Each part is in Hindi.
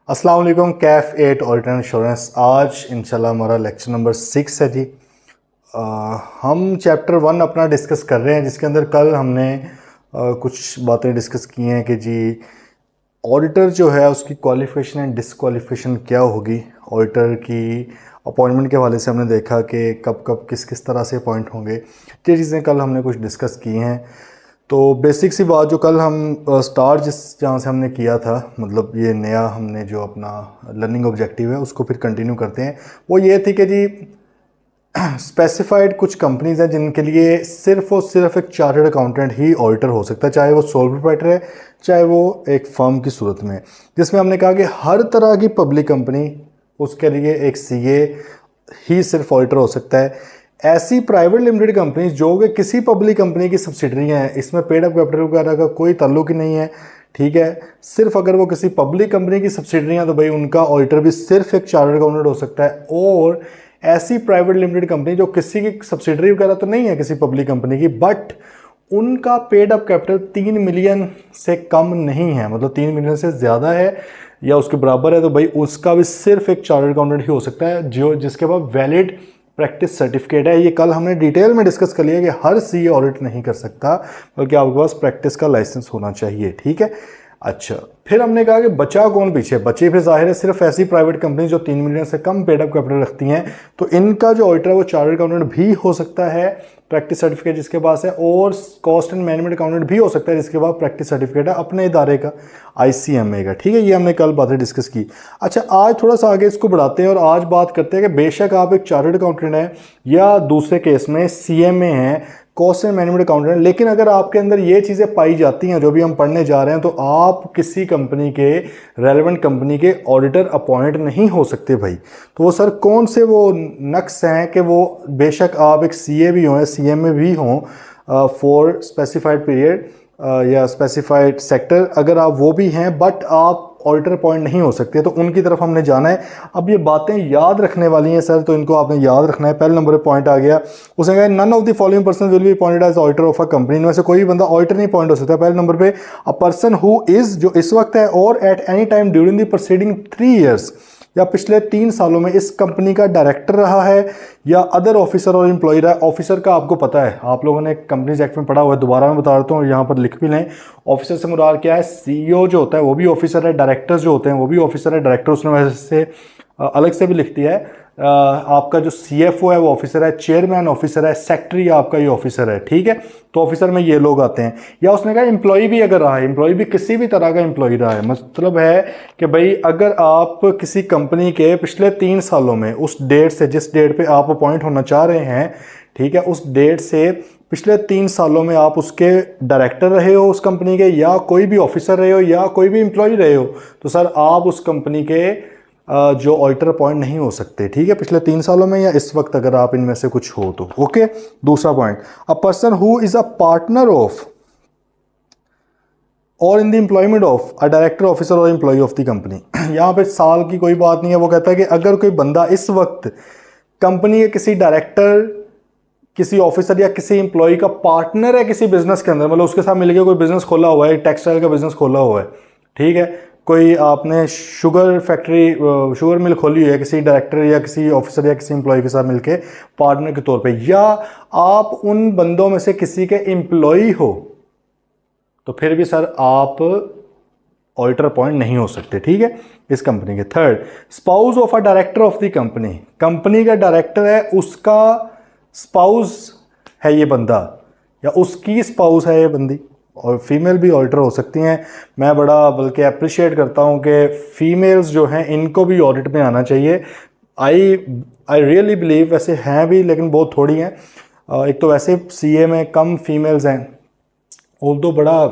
अस्सलाम वालेकुम। Kaif 8 audit and insurance. आज इंशाल्लाह हमारा लेक्चर नंबर 6 है जी। हम चैप्टर 1 अपना डिस्कस कर रहे हैं, जिसके अंदर कल हमने कुछ बातें डिस्कस की हैं कि जी ऑडिटर जो है उसकी क्वालिफिकेशन एंड डिसक्वालिफिकेशन क्या होगी। ऑडिटर की अपॉइंटमेंट के हवाले से हमने देखा कि कब कब किस किस तरह से अपॉइंट होंगे। ये चीज़ें कल हमने कुछ डिस्कस की हैं। तो बेसिक सी बात जो कल हम स्टार्ट जहाँ से हमने किया था, मतलब ये नया हमने जो अपना लर्निंग ऑब्जेक्टिव है उसको फिर कंटिन्यू करते हैं। वो ये थी कि जी स्पेसिफाइड कुछ कंपनीज हैं जिनके लिए सिर्फ और सिर्फ एक चार्टर्ड अकाउंटेंट ही ऑडिटर हो सकता है, चाहे वो सोल प्रोप्राइटर है चाहे वो एक फर्म की सूरत में। जिसमें हमने कहा कि हर तरह की पब्लिक कंपनी उसके लिए एक सीए ही सिर्फ ऑडिटर हो सकता है। ऐसी प्राइवेट लिमिटेड कंपनीज जो कि किसी पब्लिक कंपनी की सब्सिडरी हैं, इसमें पेड अप कैपिटल वगैरह का कोई ताल्लुक ही नहीं है, ठीक है। सिर्फ अगर वो किसी पब्लिक कंपनी की सब्सिडरी हैं तो भाई उनका ऑडिटर भी सिर्फ एक चार्टर्ड अकाउंटेंट हो सकता है। और ऐसी प्राइवेट लिमिटेड कंपनी जो किसी की सब्सिडरी वगैरह तो नहीं है किसी पब्लिक कंपनी की, बट उनका पेड अप कैपिटल 3 मिलियन से कम नहीं है, मतलब 3 मिलियन से ज़्यादा है या उसके बराबर है, तो भाई उसका भी सिर्फ एक चार्टर्ड अकाउंटेंट ही हो सकता है जो जिसके पास वैलिड प्रैक्टिस सर्टिफिकेट है। ये कल हमने डिटेल में डिस्कस कर लिया कि हर सीए ऑडिट नहीं कर सकता, बल्कि आपके पास प्रैक्टिस का लाइसेंस होना चाहिए, ठीक है। अच्छा, फिर हमने कहा कि बचा कौन पीछे? बची फिर जाहिर है सिर्फ ऐसी प्राइवेट कंपनी जो 3 मिलियन से कम पेड अप कैपिटल रखती हैं, तो इनका जो ऑडिटर है वो चार्टर्ड अकाउंटेंट भी हो सकता है प्रैक्टिस सर्टिफिकेट जिसके पास है, और कॉस्ट एंड मैनेजमेंट अकाउंटेंट भी हो सकता है जिसके पास प्रैक्टिस सर्टिफिकेट है अपने इदारे का, आईसीएमए का, ठीक है। ये हमने कल बातें डिस्कस की। अच्छा, आज थोड़ा सा आगे इसको बढ़ाते हैं और आज बात करते हैं कि बेशक आप एक चार्टर्ड अकाउंटेंट हैं या दूसरे केस में सीएमए हैं, कॉस्ट एंड मैनेजमेंट अकाउंटेंट, लेकिन अगर आपके अंदर ये चीज़ें पाई जाती हैं जो भी हम पढ़ने जा रहे हैं, तो आप किसी कंपनी के रेलेवेंट कंपनी के ऑडिटर अपॉइंट नहीं हो सकते भाई। तो वो सर कौन से वो नक्स हैं कि वो बेशक आप एक सीए भी हों, सीएमए भी हों फॉर स्पेसिफाइड पीरियड या स्पेसिफाइड सेक्टर, अगर आप वो भी हैं बट आप ऑडिटर अपॉइंट नहीं हो सकते, तो उनकी तरफ हमने जाना है। अब ये बातें याद रखने वाली हैं सर, तो इनको आपने याद रखना है। पहले नंबर पे पॉइंट आ गया, उसने कहा none of the following person will be appointed as auditor of a company. इनमें से कोई बंदा ऑडिटर नहीं अपॉइंट हो सकता। पहले नंबर पे अ पर्सन हु इज, जो इस वक्त है और at any time during the proceeding 3 years या पिछले 3 सालों में इस कंपनी का डायरेक्टर रहा है या अदर ऑफिसर और एम्प्लॉय रहा है। ऑफिसर का आपको पता है, आप लोगों ने कंपनीज एक्ट में पढ़ा हुआ है, दोबारा मैं बता देता हूँ, यहाँ पर लिख भी लें। ऑफिसर से मुराद क्या है? सीईओ जो होता है वो भी ऑफिसर है, डायरेक्टर्स जो होते हैं वो भी ऑफिसर है। डायरेक्टर उसने वैसे से अलग से भी लिख दिया है। आपका जो सीएफओ है वो ऑफिसर है, चेयरमैन ऑफिसर है, सेक्रेटरी आपका ये ऑफिसर है, ठीक है। तो ऑफिसर में ये लोग आते हैं। या उसने कहा एम्प्लॉय भी अगर रहा है, एम्प्लॉय भी किसी भी तरह का एम्प्लॉय रहा है, मतलब है कि भाई अगर आप किसी कंपनी के पिछले 3 सालों में उस डेट से, जिस डेट पे आप अपॉइंट होना चाह रहे हैं, ठीक है, उस डेट से पिछले 3 सालों में आप उसके डायरेक्टर रहे हो उस कंपनी के, या कोई भी ऑफिसर रहे हो या कोई भी एम्प्लॉय रहे हो, तो सर आप उस कंपनी के जो ऑडिटर अपॉइंट नहीं हो सकते, ठीक है, पिछले 3 सालों में या इस वक्त अगर आप इनमें से कुछ हो तो। ओके, दूसरा point, a person who is a partner of or in the employment of a director officer or employee of the company. यहाँ पे साल की कोई बात नहीं है, वो कहता है कि अगर कोई बंदा इस वक्त कंपनी के किसी डायरेक्टर, किसी ऑफिसर या किसी एम्प्लॉय का पार्टनर है किसी बिजनेस के अंदर, मतलब उसके साथ मिलकर कोई बिजनेस खोला हुआ है, टेक्सटाइल का बिजनेस खोला हुआ है, ठीक है, कोई आपने शुगर फैक्ट्री, शुगर मिल खोली हुई है, किसी डायरेक्टर या किसी ऑफिसर या किसी एम्प्लॉय के साथ मिलके पार्टनर के तौर पे, या आप उन बंदों में से किसी के एम्प्लॉय हो, तो फिर भी सर आप ऑडिटर अपॉइंट नहीं हो सकते, ठीक है, इस कंपनी के। Third, spouse of a director of the company, company का डायरेक्टर है, उसका स्पाउस है ये बंदा या उसकी स्पाउस है ये बंदी, और फीमेल भी ऑडिटर हो सकती हैं। मैं बड़ा बल्कि अप्रिशिएट करता हूं कि फीमेल्स जो हैं इनको भी ऑडिट में आना चाहिए। आई रियली बिलीव, वैसे हैं भी लेकिन बहुत थोड़ी हैं। एक तो वैसे सीए में कम फीमेल्स हैं, ऑल्दो बड़ा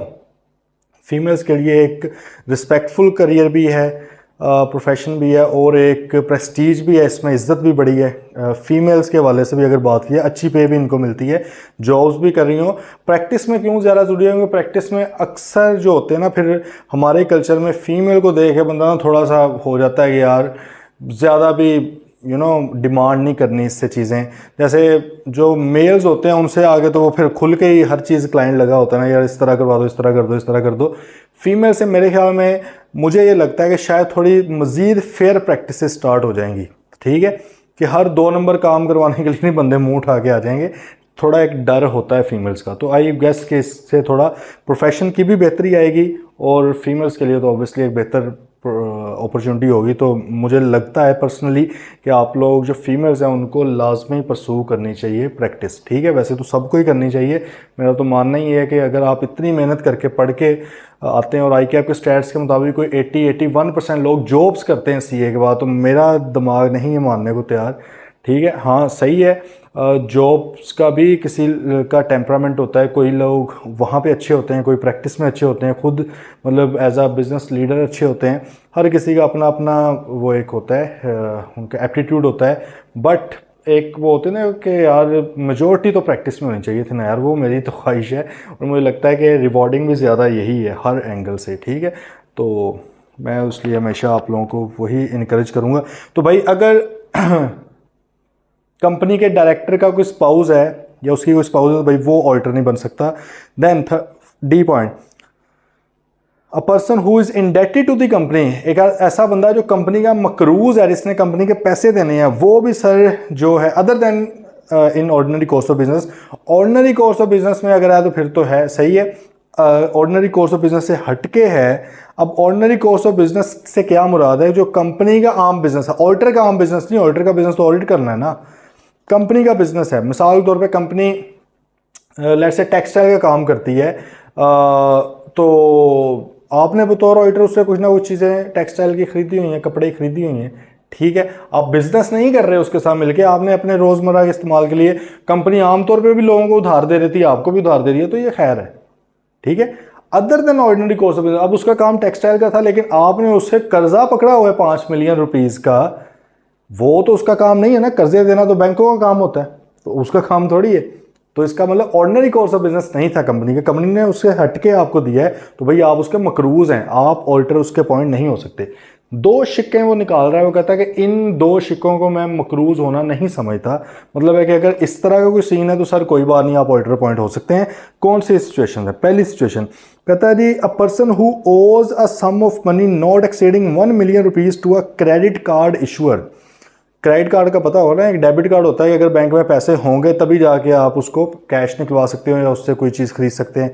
फीमेल्स के लिए एक रिस्पेक्टफुल करियर भी है, प्रोफेशन भी है, और एक प्रेस्टीज भी है, इसमें इज्जत भी बड़ी है। फीमेल्स के वाले से भी अगर बात की, अच्छी पे भी इनको मिलती है, जॉब्स भी कर रही हो। प्रैक्टिस में क्यों ज़्यादा जरूरी है? क्योंकि प्रैक्टिस में अक्सर जो होते हैं ना, फिर हमारे कल्चर में फीमेल को देख के बंदा ना थोड़ा सा हो जाता है कि यार ज़्यादा भी डिमांड नहीं करनी इससे चीज़ें। जैसे जो मेल्स होते हैं उनसे आगे तो वो फिर खुल के ही हर चीज़ क्लाइंट लगा होता है ना, यार इस तरह करवा दो, इस तरह कर दो, इस तरह कर दो। फीमेल से मेरे ख्याल में मुझे ये लगता है कि शायद थोड़ी मज़ीद फेयर प्रैक्टिस स्टार्ट हो जाएंगी। ठीक है कि हर 2 नंबर काम करवाने के लिए नहीं बंदे मुंह उठा के आ जाएंगे। थोड़ा एक डर होता है फीमेल्स का, तो आई गेस कि इससे थोड़ा प्रोफेशन की भी बेहतरी आएगी और फीमेल्स के लिए तो ऑब्वियसली एक बेहतर अपॉर्चुनिटी होगी। तो मुझे लगता है पर्सनली कि आप लोग जो फीमेल्स हैं उनको लाजमी परसू करनी चाहिए प्रैक्टिस। ठीक है, वैसे तो सबको ही करनी चाहिए। मेरा तो मानना ही है कि अगर आप इतनी मेहनत करके पढ़ के आते हैं और आई कैप के स्टैट्स के मुताबिक कोई 80-81% लोग जॉब्स करते हैं सीए के बाद, तो मेरा दिमाग नहीं है मानने को तैयार। ठीक है, हाँ सही है, जॉब्स का भी किसी का टेम्परामेंट होता है। कोई लोग वहाँ पे अच्छे होते हैं, कोई प्रैक्टिस में अच्छे होते हैं, खुद मतलब एज अ बिजनेस लीडर अच्छे होते हैं। हर किसी का अपना अपना वो एक होता है, उनका एप्टीट्यूड होता है। बट एक वो होते हैं ना कि यार मेजोरिटी तो प्रैक्टिस में होनी चाहिए थी ना यार, वो मेरी तो ख्वाहिश है और मुझे लगता है कि रिवॉर्डिंग भी ज़्यादा यही है हर एंगल से। ठीक है, तो मैं इसलिए हमेशा आप लोगों को वही इनक्रेज करूँगा। तो भाई अगर कंपनी के डायरेक्टर का कोई स्पाउस है या उसकी कोई स्पाउस है तो भाई वो ऑडिटर नहीं बन सकता। Then D point, a person who is indebted to the company, एक ऐसा बंदा जो कंपनी का मकरूज है, जिसने कंपनी के पैसे देने हैं, वो भी सर जो है other than in ordinary course of business. Ordinary course of business में अगर है तो फिर तो है सही है, ऑर्डिनरी कोर्स ऑफ बिजनेस से हटके है। अब ऑर्डिनरी कोर्स ऑफ बिजनेस से क्या मुराद है? जो कंपनी का आम बिजनेस है। ऑडिटर का आम बिजनेस नहीं, ऑडिटर का बिजनेस तो ऑडिट करना है ना, कंपनी का बिजनेस है। मिसाल के तौर पे कंपनी लेट्स से टेक्सटाइल का काम करती है, तो आपने बतौर ऑडिटर उससे कुछ ना कुछ चीज़ें टेक्सटाइल की खरीदी हुई हैं, कपड़े की खरीदी हुई हैं। ठीक है, आप बिजनेस नहीं कर रहे उसके साथ मिलके, आपने अपने रोज़मर्रा के इस्तेमाल के लिए, कंपनी आमतौर पे भी लोगों को उधार दे रही थी, आपको भी उधार दे रही है, तो ये खैर है। ठीक है, other than ordinary course of business, अब उसका काम टेक्सटाइल का था लेकिन आपने उससे कर्जा पकड़ा हुआ है 5 मिलियन रुपीज़ का, वो तो उसका काम नहीं है ना, कर्जे देना तो बैंकों का काम होता है, तो उसका काम थोड़ी है। तो इसका मतलब ऑर्डिनरी कोर्स ऑफ बिजनेस नहीं था कंपनी का, कंपनी ने उससे हटके आपको दिया है, तो भाई आप उसके मकरूज हैं, आप ऑडिटर उसके पॉइंट नहीं हो सकते। 2 सिक्के वो निकाल रहा है, वो कहता है कि इन 2 सिक्कों को मैं मकरूज होना नहीं समझता। मतलब है कि अगर इस तरह का कोई सीन है तो सर कोई बात नहीं, आप ऑडिटर पॉइंट हो सकते हैं। कौन सी सिचुएशन है? पहली सिचुएशन कहता है जी, अ person who owes a sum of money not exceeding 1 million rupees to a credit card issuer. Credit card का पता होगा ना, एक डेबिट कार्ड होता है कि अगर बैंक में पैसे होंगे तभी जाके आप उसको कैश निकलवा सकते हो या उससे कोई चीज़ खरीद सकते हैं।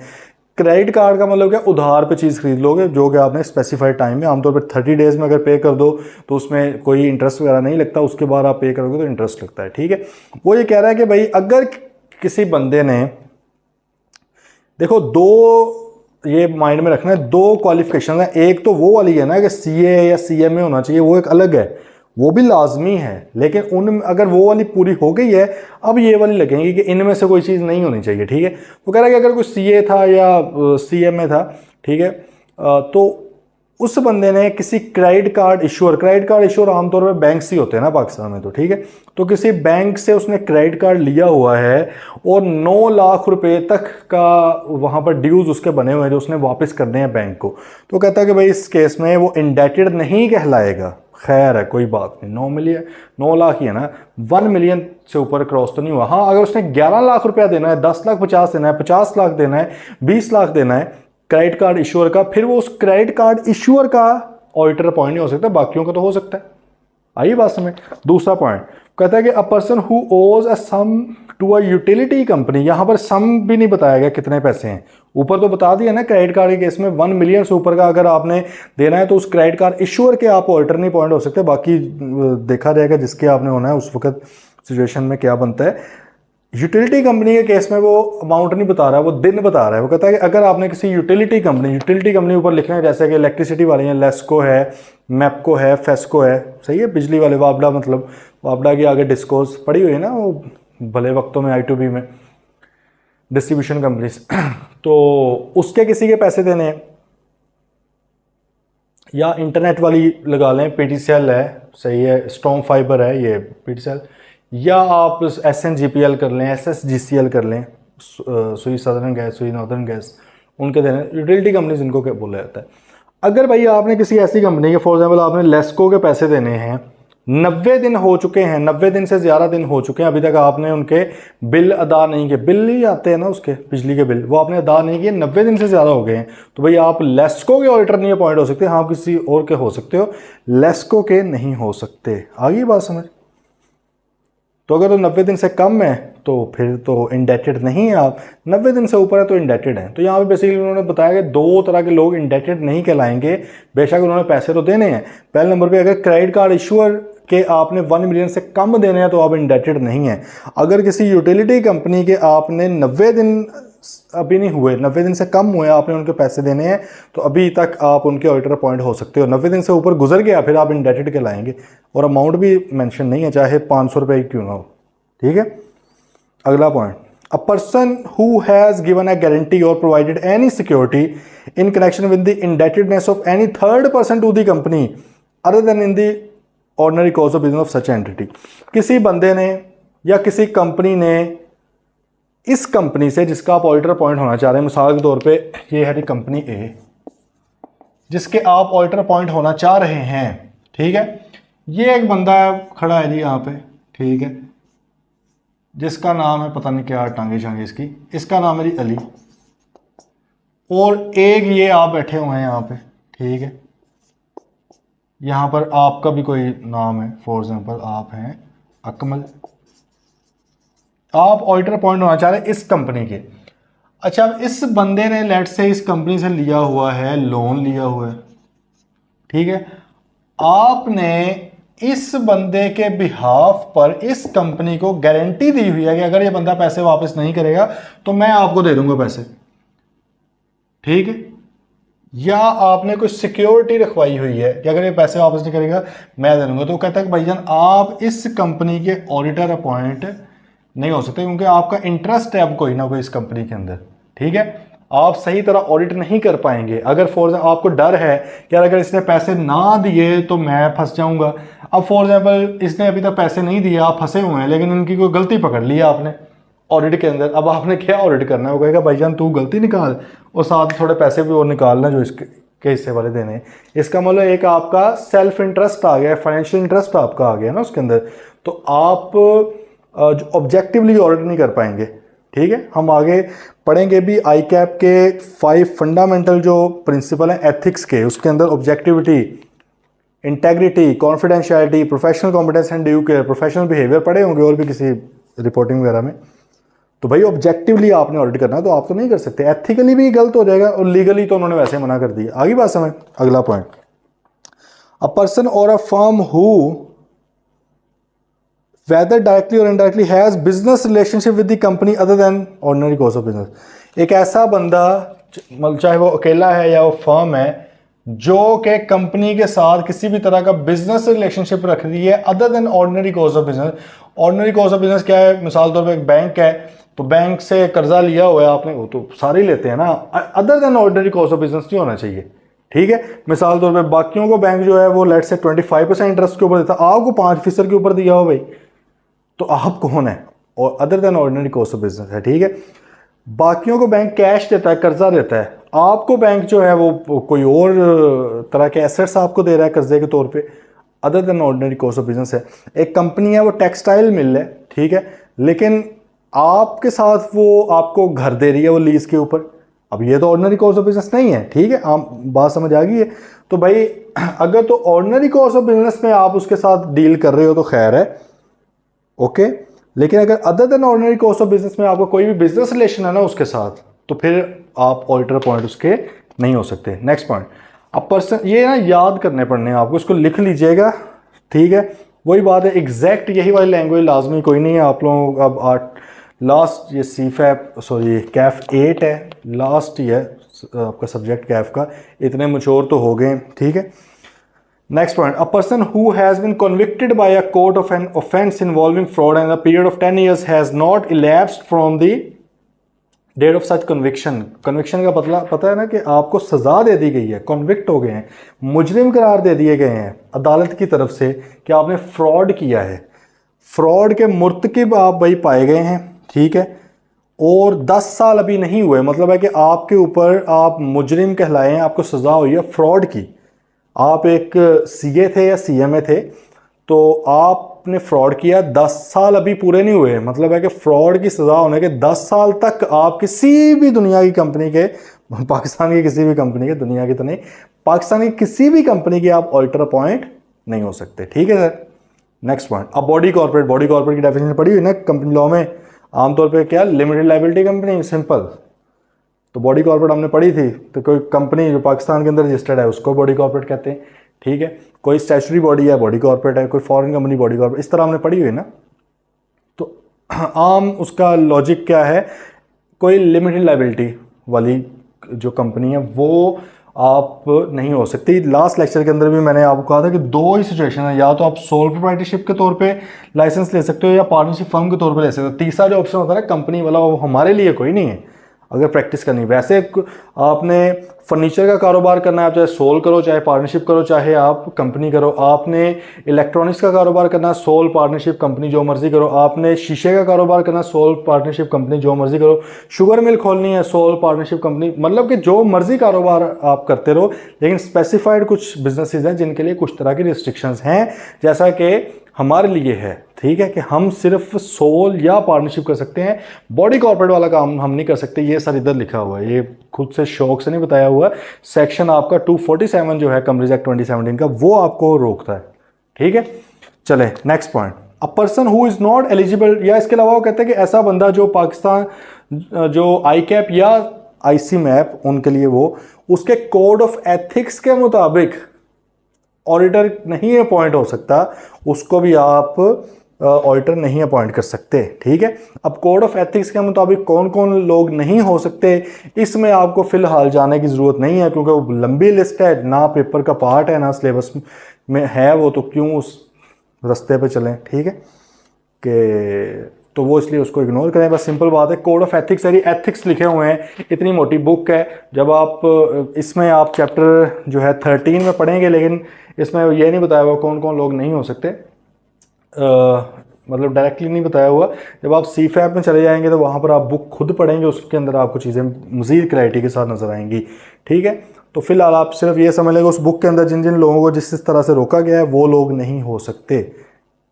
क्रेडिट कार्ड का मतलब क्या? उधार पे चीज़ खरीद लोगे जो कि आपने स्पेसिफाइड टाइम में, आमतौर पर 30 डेज़ में अगर पे कर दो तो उसमें कोई इंटरेस्ट वगैरह नहीं लगता, उसके बाद आप पे करोगे तो इंटरेस्ट लगता है। ठीक है, वो ये कह रहा है कि भाई अगर किसी बंदे ने, देखो 2 ये माइंड में रखना है, 2 क्वालिफिकेशन है। एक तो वो वाली है ना कि सीए या सीएमए होना चाहिए, वो एक अलग है, वो भी लाजमी है, लेकिन उन अगर वो वाली पूरी हो गई है, अब ये वाली लगेंगी कि इनमें से कोई चीज़ नहीं होनी चाहिए। ठीक है, वो कह रहा है कि अगर कोई सीए था या सीएमए था, ठीक है, तो उस बंदे ने किसी क्रेडिट कार्ड इशूअर आमतौर पर बैंक से होते हैं ना पाकिस्तान में, तो ठीक है, तो किसी बैंक से उसने क्रेडिट कार्ड लिया हुआ है और 9 लाख रुपए तक का वहाँ पर ड्यूज उसके बने हुए हैं जो उसने वापस करने हैं बैंक को। तो कहता है कि भाई इस केस में वो इंडेटेड नहीं कहलाएगा। खैर है, कोई बात नहीं, 9 लाख ही है ना, 1 मिलियन से ऊपर क्रॉस तो नहीं हुआ। हाँ, अगर उसने 11 लाख रुपया देना है, 10 लाख 50 देना है, 50 लाख देना है, 20 लाख देना है क्रेडिट कार्ड इशूअर का, फिर वो उस क्रेडिट कार्ड इशूअर का ऑडिटर अपॉइंट नहीं हो सकता, बाकियों का तो हो सकता है। आइए बात समझ। दूसरा पॉइंट कहता है कि अ person who owes a sum to a utility company, यहां पर सम भी नहीं बताया गया कितने पैसे हैं, ऊपर तो बता दिया ना क्रेडिट कार्ड के केस में 1 मिलियन से ऊपर का अगर आपने देना है तो उस क्रेडिट कार्ड इशूअर के आप ऑडिटर नहीं पॉइंट हो सकते, बाकी देखा जाएगा जिसके आपने होना है उस वक्त सिचुएशन में क्या बनता है। यूटिलिटी कंपनी के केस में वो अमाउंट नहीं बता रहा है, वो दिन बता रहा है। वो कहता है कि अगर आपने किसी यूटिलिटी कंपनी ऊपर लिखना है, जैसे कि इलेक्ट्रिसिटी वाली है, लेस्को है, मैपको है, फेस्को है, सही है, बिजली वाले, वापडा, मतलब वापडा की आगे डिस्कोस पड़ी हुई है ना वो भले वक्तों में I2B में डिस्ट्रीब्यूशन कंपनीज तो उसके किसी के पैसे देने हैं, या इंटरनेट वाली लगा लें, PTCL है, सही है, स्ट्रॉन्ग फाइबर है ये PTCL, या आप SNGPL कर लें, SSGCL कर लें, सुई सदर्न गैस, सुई नॉर्दर्न गैस, उनके देने, यूटिलिटी कंपनी जिनको बोला जाता है। अगर भाई आपने किसी ऐसी कंपनी के, फॉर एग्जाम्पल आपने लेस्को के पैसे देने हैं 90 दिन हो चुके हैं, 90 दिन से ज़्यादा दिन हो चुके हैं, अभी तक आपने उनके बिल अदा नहीं किए, बिल ही आते हैं ना उसके बिजली के बिल, वो आपने अदा नहीं किए, 90 दिन से ज़्यादा हो गए हैं, तो भाई आप लेस्को के ऑडिटर नहीं अपॉइंट हो सकते, हाँ किसी और के हो सकते हो, लेस्को के नहीं हो सकते। आगे बात समझ? तो अगर तो 90 दिन से कम है तो फिर तो इंडेटेड नहीं है आप, 90 दिन से ऊपर है तो इंडेटेड है। तो यहाँ पे बेसिकली उन्होंने बताया कि दो तरह के लोग इंडेटेड नहीं कहलाएंगे, बेशक उन्होंने पैसे तो देने हैं। पहले नंबर पे अगर क्रेडिट कार्ड इशूअर के आपने 1 मिलियन से कम देने हैं तो आप इंडेटेड नहीं हैं। अगर किसी यूटिलिटी कंपनी के आपने 90 दिन अभी नहीं हुए, 90 दिन से कम हुए, आपने उनके पैसे देने हैं, तो अभी तक आप उनके ऑडिटर अपॉइंट हो सकते हो। 90 दिन से ऊपर गुजर गया फिर आप इंडेटेड कहलाएंगे, और अमाउंट भी मेंशन नहीं है, चाहे 500 रुपये क्यों ना हो। ठीक है, अगला point, a person who has given a guarantee or provided any security in connection with the indebtedness of any third person to the company other than in the ordinary course of business of such entity. किसी बंदे ने या किसी कंपनी ने इस कंपनी से, जिसका आप ऑडिटर अपॉइंट होना चाह रहे हैं, मिसाल के तौर पे ये है कंपनी ए जिसके आप ऑडिटर अपॉइंट होना चाह रहे हैं, ठीक है, ये एक बंदा खड़ा है जी यहाँ पे, ठीक है, जिसका नाम है पता नहीं क्या टांगे शांगे इसका नाम है जी अली, और एक ये आप बैठे हुए हैं यहाँ पे, ठीक है, यहाँ पर आपका भी कोई नाम है, फॉर एग्जांपल आप हैं अकमल, आप ऑडिटर अपॉइंट होना चाह रहे हैं इस कंपनी के। अच्छा, अब इस बंदे ने लेट से इस कंपनी से लिया हुआ है, लोन लिया हुआ है, ठीक है, आपने इस बंदे के बिहाफ पर इस कंपनी को गारंटी दी हुई है कि अगर ये बंदा पैसे वापस नहीं करेगा तो मैं आपको दे दूंगा पैसे, ठीक है, या आपने कोई सिक्योरिटी रखवाई हुई है कि अगर ये पैसे वापस नहीं करेगा मैं दे दूंगा। तो कहता है कि भाईजान आप इस कंपनी के ऑडिटर अपॉइंट नहीं हो सकते क्योंकि आपका इंटरेस्ट है अब कोई ना कोई इस कंपनी के अंदर, ठीक है, आप सही तरह ऑडिट नहीं कर पाएंगे। अगर फॉर एग्जाम्पल आपको डर है कि यार अगर इसने पैसे ना दिए तो मैं फंस जाऊंगा, अब फॉर एग्जाम्पल इसने अभी तक पैसे नहीं दिए, आप फंसे हुए हैं, लेकिन इनकी कोई गलती पकड़ ली आपने ऑडिट के अंदर, अब आपने क्या ऑडिट करना है, वो कहेगा भाईजान तू गलती निकाल और साथ थोड़े पैसे भी और निकालना जो इसके हिस्से वाले देने हैं। इसका मतलब एक आपका सेल्फ इंटरेस्ट आ गया, फाइनेंशियल इंटरेस्ट आपका आ गया ना उसके अंदर, तो आप ऑब्जेक्टिवली ऑडिट नहीं कर पाएंगे। ठीक है, हम आगे पढ़ेंगे भी आई कैप के 5 फंडामेंटल जो प्रिंसिपल हैं एथिक्स के, उसके अंदर objectivity, integrity, confidentiality, professional competence and due care, professional behaviour पढ़े होंगे और भी किसी रिपोर्टिंग वगैरह में। तो भाई ऑब्जेक्टिवली आपने ऑडिट करना है तो आप तो नहीं कर सकते, एथिकली भी गलत हो जाएगा और लीगली तो उन्होंने वैसे मना कर दिया। आगे बात समझ, अगला पॉइंट, अ पर्सन और a firm who whether directly or indirectly has business relationship with the company other than ordinary course of business। एक ऐसा बंदा, चाहे वो अकेला है या वो फर्म है, जो कि कंपनी के साथ किसी भी तरह का बिजनेस रिलेशनशिप रख रही है other than ordinary course of business. Ordinary course of business क्या है, मिसाल तौर पर एक बैंक है, तो बैंक से कर्जा लिया हुआ है आपने, वो तो सारे ही लेते हैं ना, other than ordinary course of business नहीं होना चाहिए। ठीक है, मिसाल तौर पर बाकियों को बैंक जो है वो लेट से 25% इंटरेस्ट के ऊपर देता है, आपको 5% के ऊपर दिया हो भाई, तो आप कौन है, और other than ordinary course of business है। ठीक है, बाकियों को बैंक कैश देता है, कर्जा देता है, आपको बैंक जो है वो कोई और तरह के एसेट्स आपको दे रहा है कर्जे के तौर पे, other than ordinary course of business है। एक कंपनी है वो टेक्सटाइल मिल है, ठीक है, लेकिन आपके साथ वो आपको घर दे रही है वो लीज के ऊपर, अब ये तो ऑर्डिनरी कोर्स ऑफ बिजनेस नहीं है। ठीक है, आप बात समझ आ गई है। तो भाई अगर तो ऑर्डिनरी कोर्स ऑफ बिजनेस में आप उसके साथ डील कर रहे हो तो खैर है, ओके, लेकिन अगर other than ordinary course of business में आपको कोई भी बिजनेस रिलेशन है ना उसके साथ, तो फिर आप ऑडिटर पॉइंट उसके नहीं हो सकते। नेक्स्ट पॉइंट, अब पर्सन, ये ना याद करने पड़ने हैं आपको, इसको लिख लीजिएगा। ठीक है, वही बात है, एग्जैक्ट यही वाली लैंग्वेज लाजमी कोई नहीं है आप लोगों। अब लास्ट ये कैफ 8 है, लास्ट ही है आपका सब्जेक्ट कैफ का, इतने मैच्योर तो हो गए। ठीक है, next point, a person who has been convicted by a court of an offence involving fraud and a period of 10 years has not elapsed from the date of such conviction. Conviction का पता है ना कि आपको सजा दे दी गई है, कन्विक्ट हो गए हैं, मुजरिम करार दे दिए गए हैं अदालत की तरफ से कि आपने फ्रॉड किया है, फ्रॉड के मुर्तकिब आप भाई पाए गए हैं। ठीक है, और 10 साल अभी नहीं हुए, मतलब है कि आपके ऊपर आप मुजरिम कहलाए हैं, आपको सजा हुई है फ्रॉड की, आप एक सीए थे या सीएमए थे, तो आपने फ्रॉड किया, 10 साल अभी पूरे नहीं हुए, मतलब है कि फ्रॉड की सज़ा होने के 10 साल तक आप किसी भी दुनिया की कंपनी के, पाकिस्तान की किसी भी कंपनी के, दुनिया की तो नहीं, पाकिस्तान की किसी भी कंपनी के आप ऑडिटर अपॉइंट नहीं हो सकते। ठीक है सर। नेक्स्ट पॉइंट, अब बॉडी कॉर्पोरेट, बॉडी कॉर्पोरेट की डेफिनेशन पढ़ी हुई ना कंपनी लॉ में, आमतौर पे क्या, लिमिटेड लायबिलिटी कंपनी, सिंपल। तो बॉडी कॉर्पोरेट हमने पढ़ी थी, तो कोई कंपनी जो पाकिस्तान के अंदर रजिस्टर्ड है उसको बॉडी कॉर्पोरेट कहते हैं। ठीक है, कोई स्टैचुटरी बॉडी है बॉडी कॉर्पोरेट है, कोई फॉरेन कंपनी बॉडी कॉर्पोरेट, इस तरह हमने पढ़ी हुई ना। तो आम उसका लॉजिक क्या है, कोई लिमिटेड लायबिलिटी वाली जो कंपनी है वो आप नहीं हो सकती। लास्ट लेक्चर के अंदर भी मैंने आपको कहा था कि दो ही सिचुएशन है, या तो आप सोल प्रोप्राइटरशिप के तौर पे लाइसेंस ले सकते हो या पार्टनरशिप फर्म के तौर पे ले सकते हो। तीसरा जो ऑप्शन होता है ना कंपनी वाला, वो हमारे लिए कोई नहीं है अगर प्रैक्टिस करनी। वैसे आपने फर्नीचर का कारोबार करना है, आप चाहे सोल करो, चाहे पार्टनरशिप करो, चाहे आप कंपनी करो। आपने इलेक्ट्रॉनिक्स का कारोबार करना है, सोल पार्टनरशिप कंपनी जो मर्जी करो। आपने शीशे का कारोबार करना है, सोल पार्टनरशिप कंपनी जो मर्जी करो। शुगर मिल खोलनी है, सोल पार्टनरशिप कंपनी, मतलब कि जो मर्जी कारोबार आप करते रहो, लेकिन स्पेसिफाइड कुछ बिजनेसेस हैं जिनके लिए कुछ तरह की रिस्ट्रिक्शंस हैं, जैसा कि हमारे लिए है। ठीक है, कि हम सिर्फ सोल या पार्टनरशिप कर सकते हैं, बॉडी कॉर्पोरेट वाला काम हम नहीं कर सकते। ये सर इधर लिखा हुआ है, ये खुद से शौक से नहीं बताया हुआ। सेक्शन आपका 247 जो है कंपनीज एक्ट 2017 का, वो आपको रोकता है। ठीक है, चले next point, a person who is not eligible, या इसके अलावा वो कहते हैं कि ऐसा बंदा जो पाकिस्तान जो आई कैप या आईसी मैप उनके लिए वो उसके कोड ऑफ एथिक्स के मुताबिक ऑडिटर नहीं अपॉइंट हो सकता, उसको भी आप ऑडिटर नहीं अपॉइंट कर सकते। ठीक है, अब कोड ऑफ एथिक्स के मुताबिक कौन कौन लोग नहीं हो सकते, इसमें आपको फिलहाल जाने की ज़रूरत नहीं है, क्योंकि वो लंबी लिस्ट है, ना पेपर का पार्ट है ना सिलेबस में है वो, तो क्यों उस रास्ते पे चलें। ठीक है, कि तो वो इसलिए उसको इग्नोर करें। बस सिंपल बात है, कोड ऑफ एथिक्स है, एथिक्स लिखे हुए हैं, इतनी मोटी बुक है। जब आप इसमें आप चैप्टर जो है 13 में पढ़ेंगे, लेकिन इसमें ये नहीं बताया हुआ कौन कौन लोग नहीं हो सकते, मतलब डायरेक्टली नहीं बताया हुआ। जब आप सी फैप में चले जाएंगे तो वहाँ पर आप बुक खुद पढ़ेंगे, उसके अंदर आपको चीज़ें मज़ीद क्लैरिटी के साथ नज़र आएंगी। ठीक है, तो फिलहाल आप सिर्फ ये समझ लेंगे उस बुक के अंदर जिन जिन लोगों को जिस तरह से रोका गया है वो लोग नहीं हो सकते।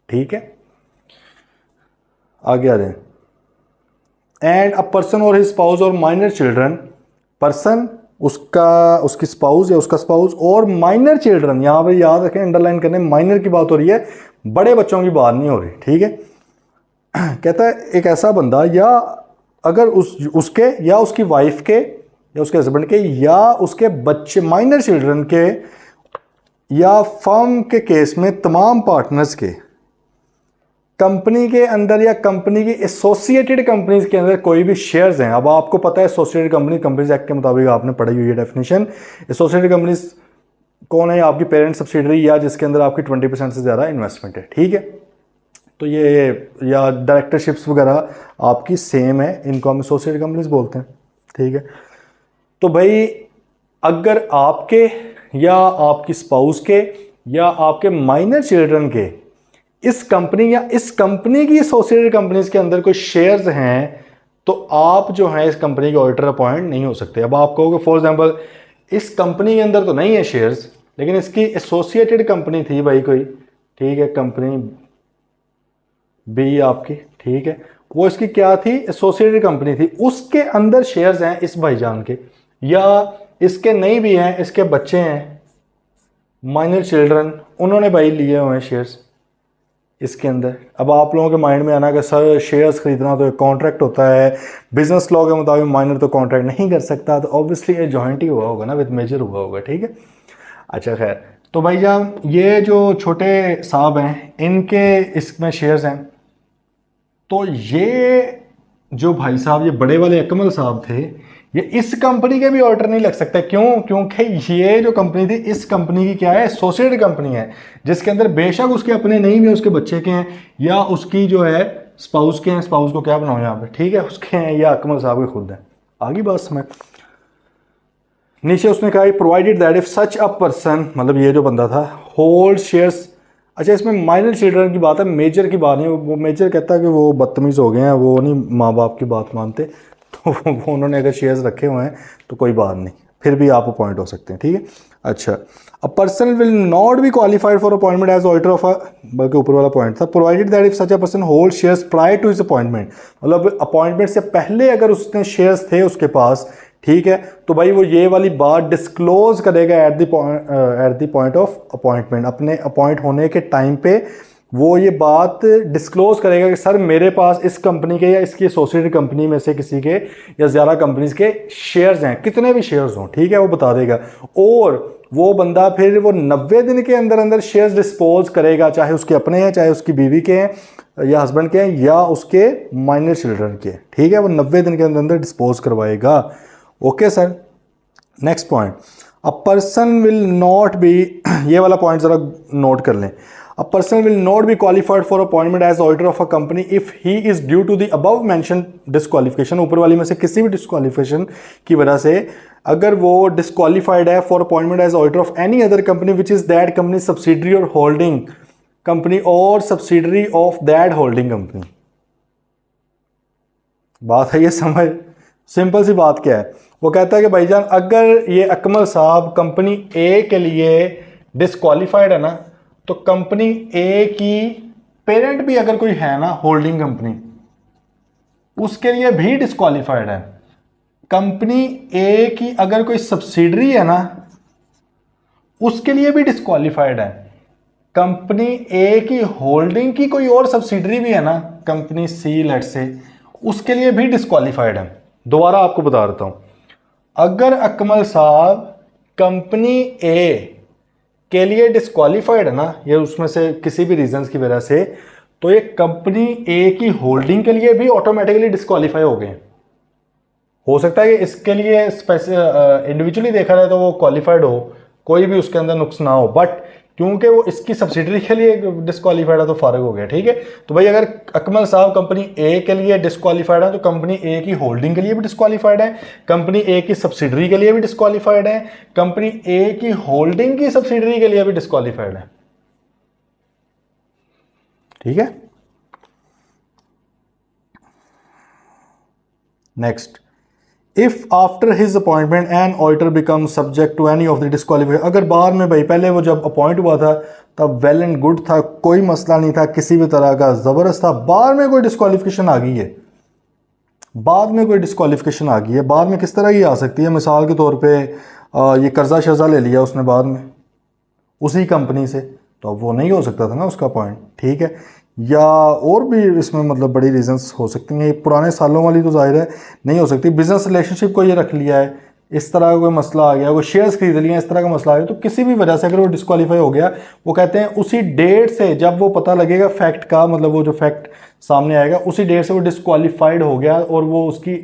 ठीक है, आगे आ जाए। एंड अ पर्सन और हिज स्पाउस और माइनर चिल्ड्रन, पर्सन उसका उसकी स्पाउस या उसका स्पाउस और माइनर चिल्ड्रन, यहाँ पर याद रखें अंडरलाइन करने, माइनर की बात हो रही है, बड़े बच्चों की बात नहीं हो रही। ठीक है, कहता है एक ऐसा बंदा, या अगर उसके या उसकी वाइफ के या उसके हस्बैंड के या उसके बच्चे माइनर चिल्ड्रन के या फर्म के केस में तमाम पार्टनर्स के कंपनी के अंदर या कंपनी की एसोसिएटेड कंपनीज के अंदर कोई भी शेयर्स हैं। अब आपको पता है एसोसिएटेड कंपनी, कंपनीज एक्ट के मुताबिक आपने पढ़ी हुई है डेफिनेशन। एसोसिएटेड कंपनीज कौन है, आपकी पेरेंट सब्सिडरी या जिसके अंदर आपकी 20% से ज़्यादा इन्वेस्टमेंट है। ठीक है, तो ये या डायरेक्टरशिप्स वगैरह आपकी सेम है, इनको हम एसोसिएटेड कंपनीज बोलते हैं। ठीक है, तो भाई अगर आपके या आपकी स्पाउस के या आपके माइनर चिल्ड्रन के इस कंपनी या इस कंपनी की एसोसिएटेड कंपनीज के अंदर कोई शेयर्स हैं, तो आप जो हैं इस कंपनी के ऑडिटर अपॉइंट नहीं हो सकते। अब आप कहोगे फॉर एग्जांपल इस कंपनी के अंदर तो नहीं है शेयर्स, लेकिन इसकी एसोसिएटेड कंपनी थी भाई कोई, ठीक है, कंपनी बी आपकी, ठीक है, वो इसकी क्या थी, एसोसिएटेड कंपनी थी, उसके अंदर शेयर्स हैं इस भाईजान के, या इसके नहीं भी हैं, इसके बच्चे हैं माइनर चिल्ड्रन, उन्होंने भाई लिए हुए हैं शेयर्स इसके अंदर। अब आप लोगों के माइंड में आना कि सर शेयर्स खरीदना तो एक कॉन्ट्रैक्ट होता है, बिजनेस लॉ के मुताबिक माइनर तो कॉन्ट्रैक्ट नहीं कर सकता, तो ऑब्वियसली ये जॉइंट ही हुआ होगा ना, विद मेजर हुआ होगा। ठीक है, अच्छा खैर, तो भाईजान ये जो छोटे साहब हैं इनके इसमें शेयर्स हैं, तो ये जो भाई साहब ये बड़े वाले अकमल साहब थे, ये इस कंपनी के भी ऑडिटर नहीं लग सकते। क्यों? क्योंकि ये जो कंपनी थी, इस कंपनी की क्या है, एसोसिएटेड कंपनी है, जिसके अंदर बेशक उसके अपने नहीं भी, उसके बच्चे के हैं या उसकी जो है स्पाउस के हैं, स्पाउस को क्या बनाओ यहाँ पे, ठीक है, उसके हैं या अकमल साहब के खुद हैं। आगे बात समझ। नीचे उसने कहा provided that if such a person, मतलब ये जो बंदा था, होल्ड शेयर्स। अच्छा, इसमें माइनर चिल्ड्रन की बात है, मेजर की बात नहीं। वो मेजर कहता है कि वो बदतमीज़ हो गए हैं, वो नहीं माँ बाप की बात मानते, तो वो उन्होंने अगर शेयर्स रखे हुए हैं तो कोई बात नहीं, फिर भी आप अपॉइंट हो सकते हैं। ठीक है, अच्छा, a person will not be qualified for appointment as auditor of a, बल्कि ऊपर वाला पॉइंट था, provided that if such a person hold shares prior to his appointment, मतलब अपॉइंटमेंट से पहले अगर उसने शेयर्स थे उसके पास, ठीक है, तो भाई वो ये वाली बात डिस्क्लोज करेगा at the point of appointment, अपने अपॉइंट होने के टाइम पे वो ये बात डिस्क्लोज करेगा कि सर मेरे पास इस कंपनी के या इसकी एसोसिएटेड कंपनी में से किसी के या ज़्यादा कंपनीज के शेयर्स हैं, कितने भी शेयर्स हों, ठीक है, वो बता देगा। और वो बंदा फिर वो 90 दिन के अंदर अंदर शेयर्स डिस्पोज करेगा, चाहे उसके अपने हैं, चाहे उसकी बीवी के हैं या हस्बैंड के हैं या उसके माइनर चिल्ड्रन के, ठीक है, वो 90 दिन के अंदर अंदर डिस्पोज करवाएगा। Okay sir, next point, a person will not B, ये वाला पॉइंट ज़रा नोट कर लें, a person will not be qualified for appointment as auditor of a company if he is due to the above mentioned disqualification, ऊपर वाली में से किसी भी डिस्क्वालिफिकेशन की वजह से अगर वो डिस्क्वालिफाइड है for appointment as auditor of any other company which is that company subsidiary और होल्डिंग कंपनी और subsidiary of that holding company. बात है ये समझ, सिंपल सी बात क्या है, वो कहता है कि भाईजान अगर ये अकमल साहब कंपनी ए के लिए डिस्क्वालिफाइड है ना, तो कंपनी ए की पेरेंट भी अगर कोई है ना होल्डिंग कंपनी, उसके लिए भी डिस्क्वालिफाइड है। कंपनी ए की अगर कोई सब्सिडरी है ना, उसके लिए भी डिस्क्वालिफाइड है। कंपनी ए की होल्डिंग की कोई और सब्सिडरी भी है ना, कंपनी सी लेट से, उसके लिए भी डिस्क्वालिफाइड है। दोबारा आपको बता देता हूं, अगर अकमल साहब कंपनी ए के लिए डिस्क्वालिफाइड है ना, ये उसमें से किसी भी रीजंस की वजह से, तो ये कंपनी ए की होल्डिंग के लिए भी ऑटोमेटिकली डिस्क्वालिफाई हो गए। हो सकता है कि इसके लिए इंडिविजुअली देखा जाए तो वो क्वालिफाइड हो, कोई भी उसके अंदर नुक्स ना हो, बट क्योंकि वो इसकी सब्सिडरी के लिए डिस्क्वालिफाइड है तो फारग हो गया, ठीक है। तो भाई अगर अकमल साहब कंपनी ए के लिए डिस्क्वालिफाइड है तो कंपनी ए की होल्डिंग के लिए भी डिस्क्वालिफाइड है, कंपनी ए की सब्सिडरी के लिए भी डिस्क्वालिफाइड है, कंपनी ए की होल्डिंग की सब्सिडरी के लिए भी डिस्क्वालिफाइड है, ठीक है। Next, if after his appointment an auditor become subject to any of the disqualification, अगर बाद में भाई पहले वो जब अपॉइंट हुआ था तब वेल एंड गुड था, कोई मसला नहीं था किसी भी तरह का, ज़बरदस्त था, बाद में कोई डिस्क्वालिफिकेशन आ गई है, बाद में कोई डिस्क्वालिफिकेशन आ गई है, बाद में किस तरह की आ सकती है, मिसाल के तौर पे ये कर्जा शर्जा ले लिया उसने बाद में उसी कंपनी से, तो अब वो नहीं हो सकता था ना उसका पॉइंट, ठीक है। या और भी इसमें मतलब बड़ी रीजंस हो सकती हैं, पुराने सालों वाली तो जाहिर है नहीं हो सकती, बिजनेस रिलेशनशिप को ये रख लिया है, इस तरह का कोई मसला आ गया, वो शेयर्स खरीद लिया, इस तरह का मसला आ गया, तो किसी भी वजह से अगर वो डिस्क्वालीफाई हो गया, वो कहते हैं उसी डेट से जब वो पता लगेगा फैक्ट का, मतलब वो जो फैक्ट सामने आएगा उसी डेट से वो डिस्क्वालीफाइड हो गया और वो उसकी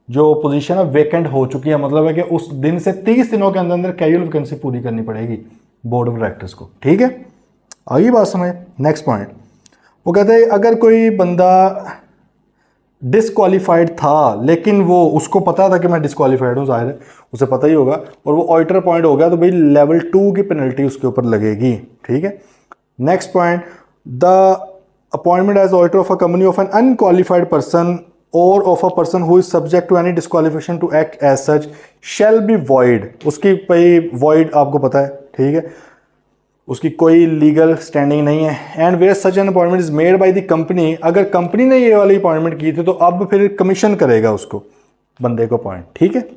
जो पोजीशन है वेकेंट हो चुकी है, मतलब है कि उस दिन से 30 दिनों के अंदर अंदर कैजुअल वैकेंसी पूरी करनी पड़ेगी बोर्ड ऑफ डायरेक्टर्स को, ठीक है। आगे बात समझ। नेक्स्ट पॉइंट, वो कहते हैं अगर कोई बंदा डिस्क्वालीफाइड था लेकिन वो उसको पता था कि मैं डिस्क्वालीफाइड हूँ, जाहिर है उसे पता ही होगा, और वो ऑडिटर अपॉइंट हो गया, तो भाई लेवल 2 की पेनल्टी उसके ऊपर लगेगी, ठीक है। Next point, the appointment as auditor of a company of an unqualified person or of a person who is subject to any disqualification to act as such shall be void, उसकी भाई वॉइड आपको पता है, ठीक है, उसकी कोई लीगल स्टैंडिंग नहीं है। And where such an appointment is made by the company, अगर कंपनी ने ये वाली अपॉइंटमेंट की थी तो अब फिर कमीशन करेगा उसको बंदे को पॉइंट, ठीक है।